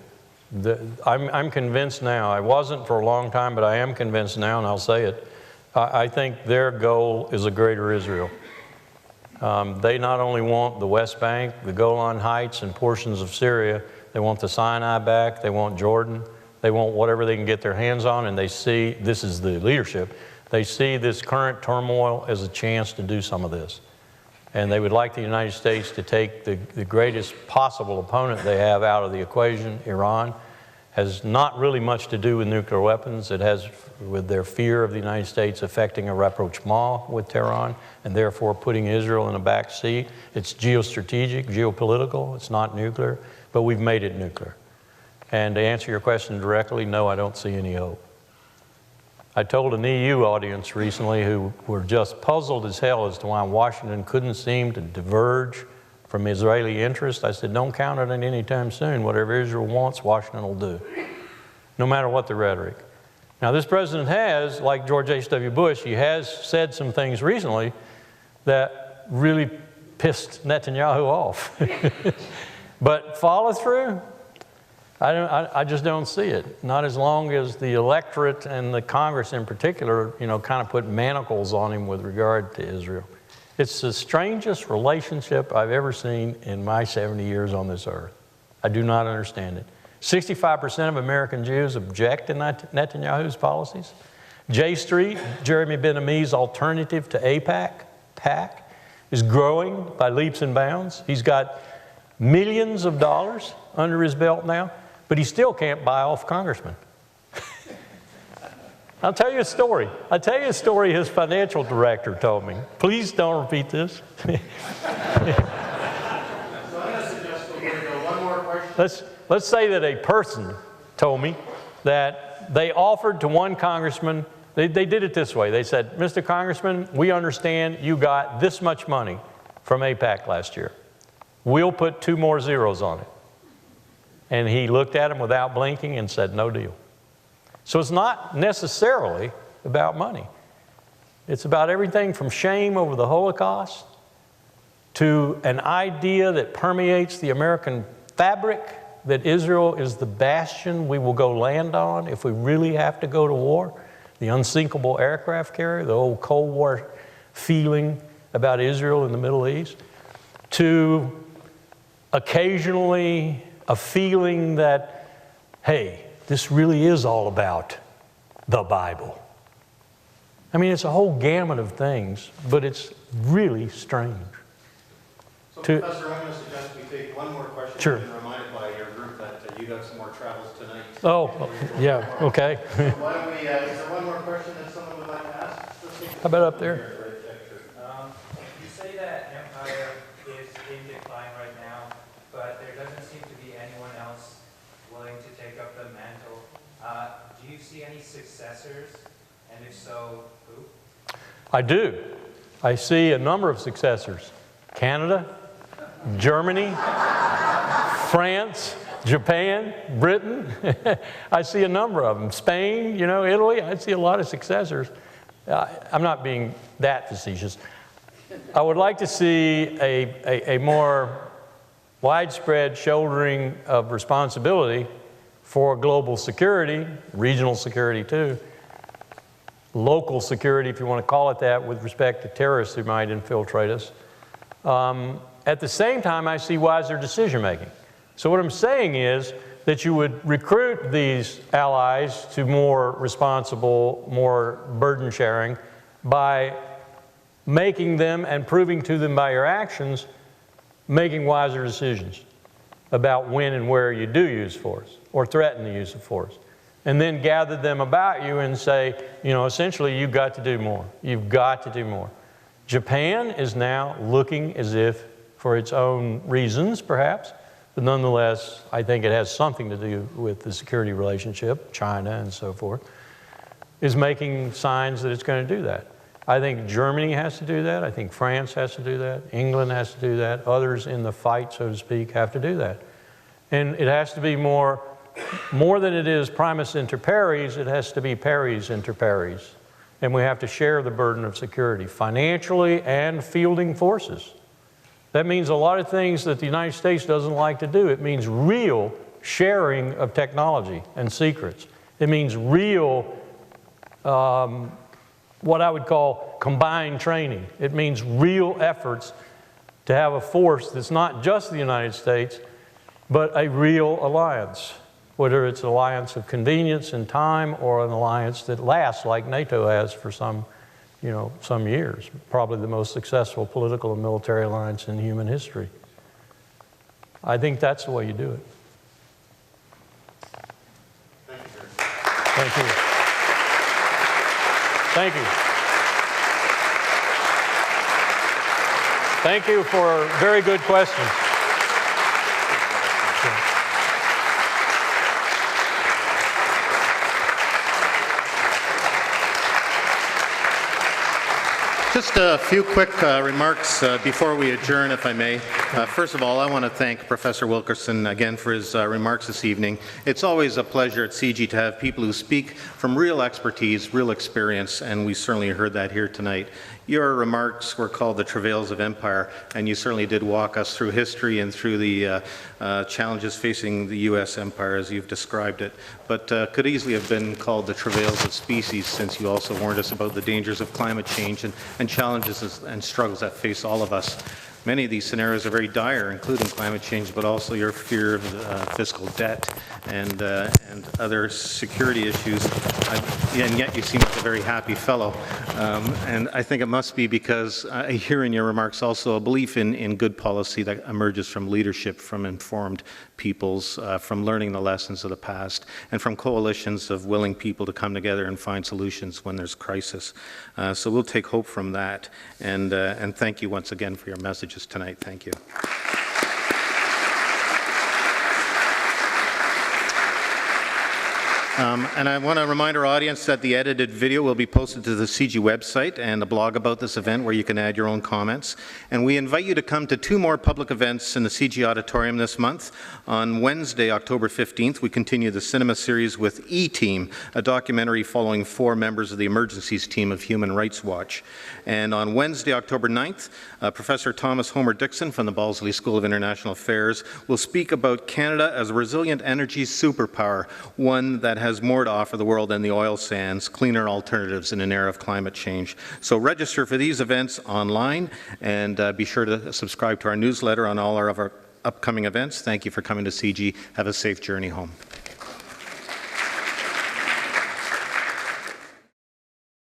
I'm convinced now. I wasn't for a long time, but I am convinced now, and I'll say it. I think their goal is a greater Israel. They not only want the West Bank, the Golan Heights, and portions of Syria, they want the Sinai back, they want Jordan, they want whatever they can get their hands on, and they see, this is the leadership, they see this current turmoil as a chance to do some of this. And they would like the United States to take the greatest possible opponent they have out of the equation, Iran. Has not really much to do with nuclear weapons. It has with their fear of the United States affecting a rapprochement with Tehran and therefore putting Israel in a back seat. It's geostrategic, geopolitical, it's not nuclear, but we've made it nuclear. And to answer your question directly, no, I don't see any hope. I told an EU audience recently who were just puzzled as hell as to why Washington couldn't seem to diverge from Israeli interest. I said, don't count on it anytime soon. Whatever Israel wants, Washington will do, no matter what the rhetoric. Now, this president has, like George H.W. Bush, he has said some things recently that really pissed Netanyahu off. But follow through? I just don't see it. Not as long as the electorate and the Congress in particular, kind of put manacles on him with regard to Israel. It's the strangest relationship I've ever seen in my 70 years on this earth. I do not understand it. 65% of American Jews object to Netanyahu's policies. J Street, Jeremy Ben-Ami's alternative to AIPAC, PAC, is growing by leaps and bounds. He's got millions of dollars under his belt now, but he still can't buy off congressmen. I'll tell you a story. I'll tell you a story his financial director told me. Please don't repeat this. Let's say that a person told me that they offered to one congressman, they did it this way. They said, Mr. Congressman, we understand you got this much money from AIPAC last year. We'll put 2 more zeros on it. And he looked at him without blinking and said, no deal. So it's not necessarily about money. It's about everything from shame over the Holocaust to an idea that permeates the American fabric that Israel is the bastion we will go land on if we really have to go to war. The unsinkable aircraft carrier, the old Cold War feeling about Israel in the Middle East, to occasionally a feeling that, hey, this really is all about the Bible. I mean, it's a whole gamut of things, but it's really strange.
So, Professor, I'm going to suggest we take one more question.
Sure.
I've been reminded by your group that you got some more travels tonight.
Oh, yeah, okay.
Why don't we, is there one more question that someone would like to ask?
How about up there?
You say that empire is in decline right now, but there doesn't seem to be anyone else willing to take up the mantle. Do you see any successors? And if so, who?
I do. I see a number of successors. Canada, Germany, France, Japan, Britain. I see a number of them. Spain, Italy. I see a lot of successors. I'm not being that facetious. I would like to see a more widespread shouldering of responsibility for global security, regional security too, local security, if you want to call it that, with respect to terrorists who might infiltrate us. At the same time, I see wiser decision making. So what I'm saying is that you would recruit these allies to more responsible, more burden sharing by making them and proving to them by your actions, making wiser decisions about when and where you do use force or threaten the use of force. And then gather them about you and say, essentially, you've got to do more. You've got to do more. Japan is now looking as if, for its own reasons perhaps, but nonetheless, I think it has something to do with the security relationship, China and so forth, is making signs that it's going to do that. I think Germany has to do that. I think France has to do that. England has to do that. Others in the fight, so to speak, have to do that. And it has to be more than it is primus inter pares, it has to be pares inter pares. And we have to share the burden of security, financially and fielding forces. That means a lot of things that the United States doesn't like to do. It means real sharing of technology and secrets. It means real, what I would call combined training. It means real efforts to have a force that's not just the United States, but a real alliance, whether it's an alliance of convenience and time or an alliance that lasts like NATO has for some years, probably the most successful political and military alliance in human history. I think that's the way you do it.
Thank you, sir.
Thank you. Thank you. Thank you for very good questions.
Just a few quick remarks before we adjourn, if I may. First of all, I want to thank Professor Wilkerson again for his remarks this evening. It's always a pleasure at CIGI to have people who speak from real expertise, real experience, and we certainly heard that here tonight. Your remarks were called the Travails of Empire, and you certainly did walk us through history and through the challenges facing the U.S. empire as you've described it, but could easily have been called the Travails of Species, since you also warned us about the dangers of climate change and challenges and struggles that face all of us. Many of these scenarios are very dire, including climate change, but also your fear of fiscal debt and other security issues. And yet you seem like a very happy fellow. And I think it must be because I hear in your remarks also a belief in good policy that emerges from leadership, from informed peoples, from learning the lessons of the past, and from coalitions of willing people to come together and find solutions when there's crisis. So we'll take hope from that. And thank you once again for your messages tonight. Thank you. And I want to remind our audience that the edited video will be posted to the CIGI website and a blog about this event where you can add your own comments. And we invite you to come to 2 more public events in the CIGI auditorium this month. On Wednesday, October 15th, we continue the cinema series with E-Team, a documentary following 4 members of the emergencies team of Human Rights Watch. And on Wednesday, October 9th, Professor Thomas Homer Dixon from the Balsley School of International Affairs will speak about Canada as a resilient energy superpower, one that has more to offer the world than the oil sands, cleaner alternatives in an era of climate change. So register for these events online and be sure to subscribe to our newsletter on all of our upcoming events. Thank you for coming to CIGI. Have a safe journey home.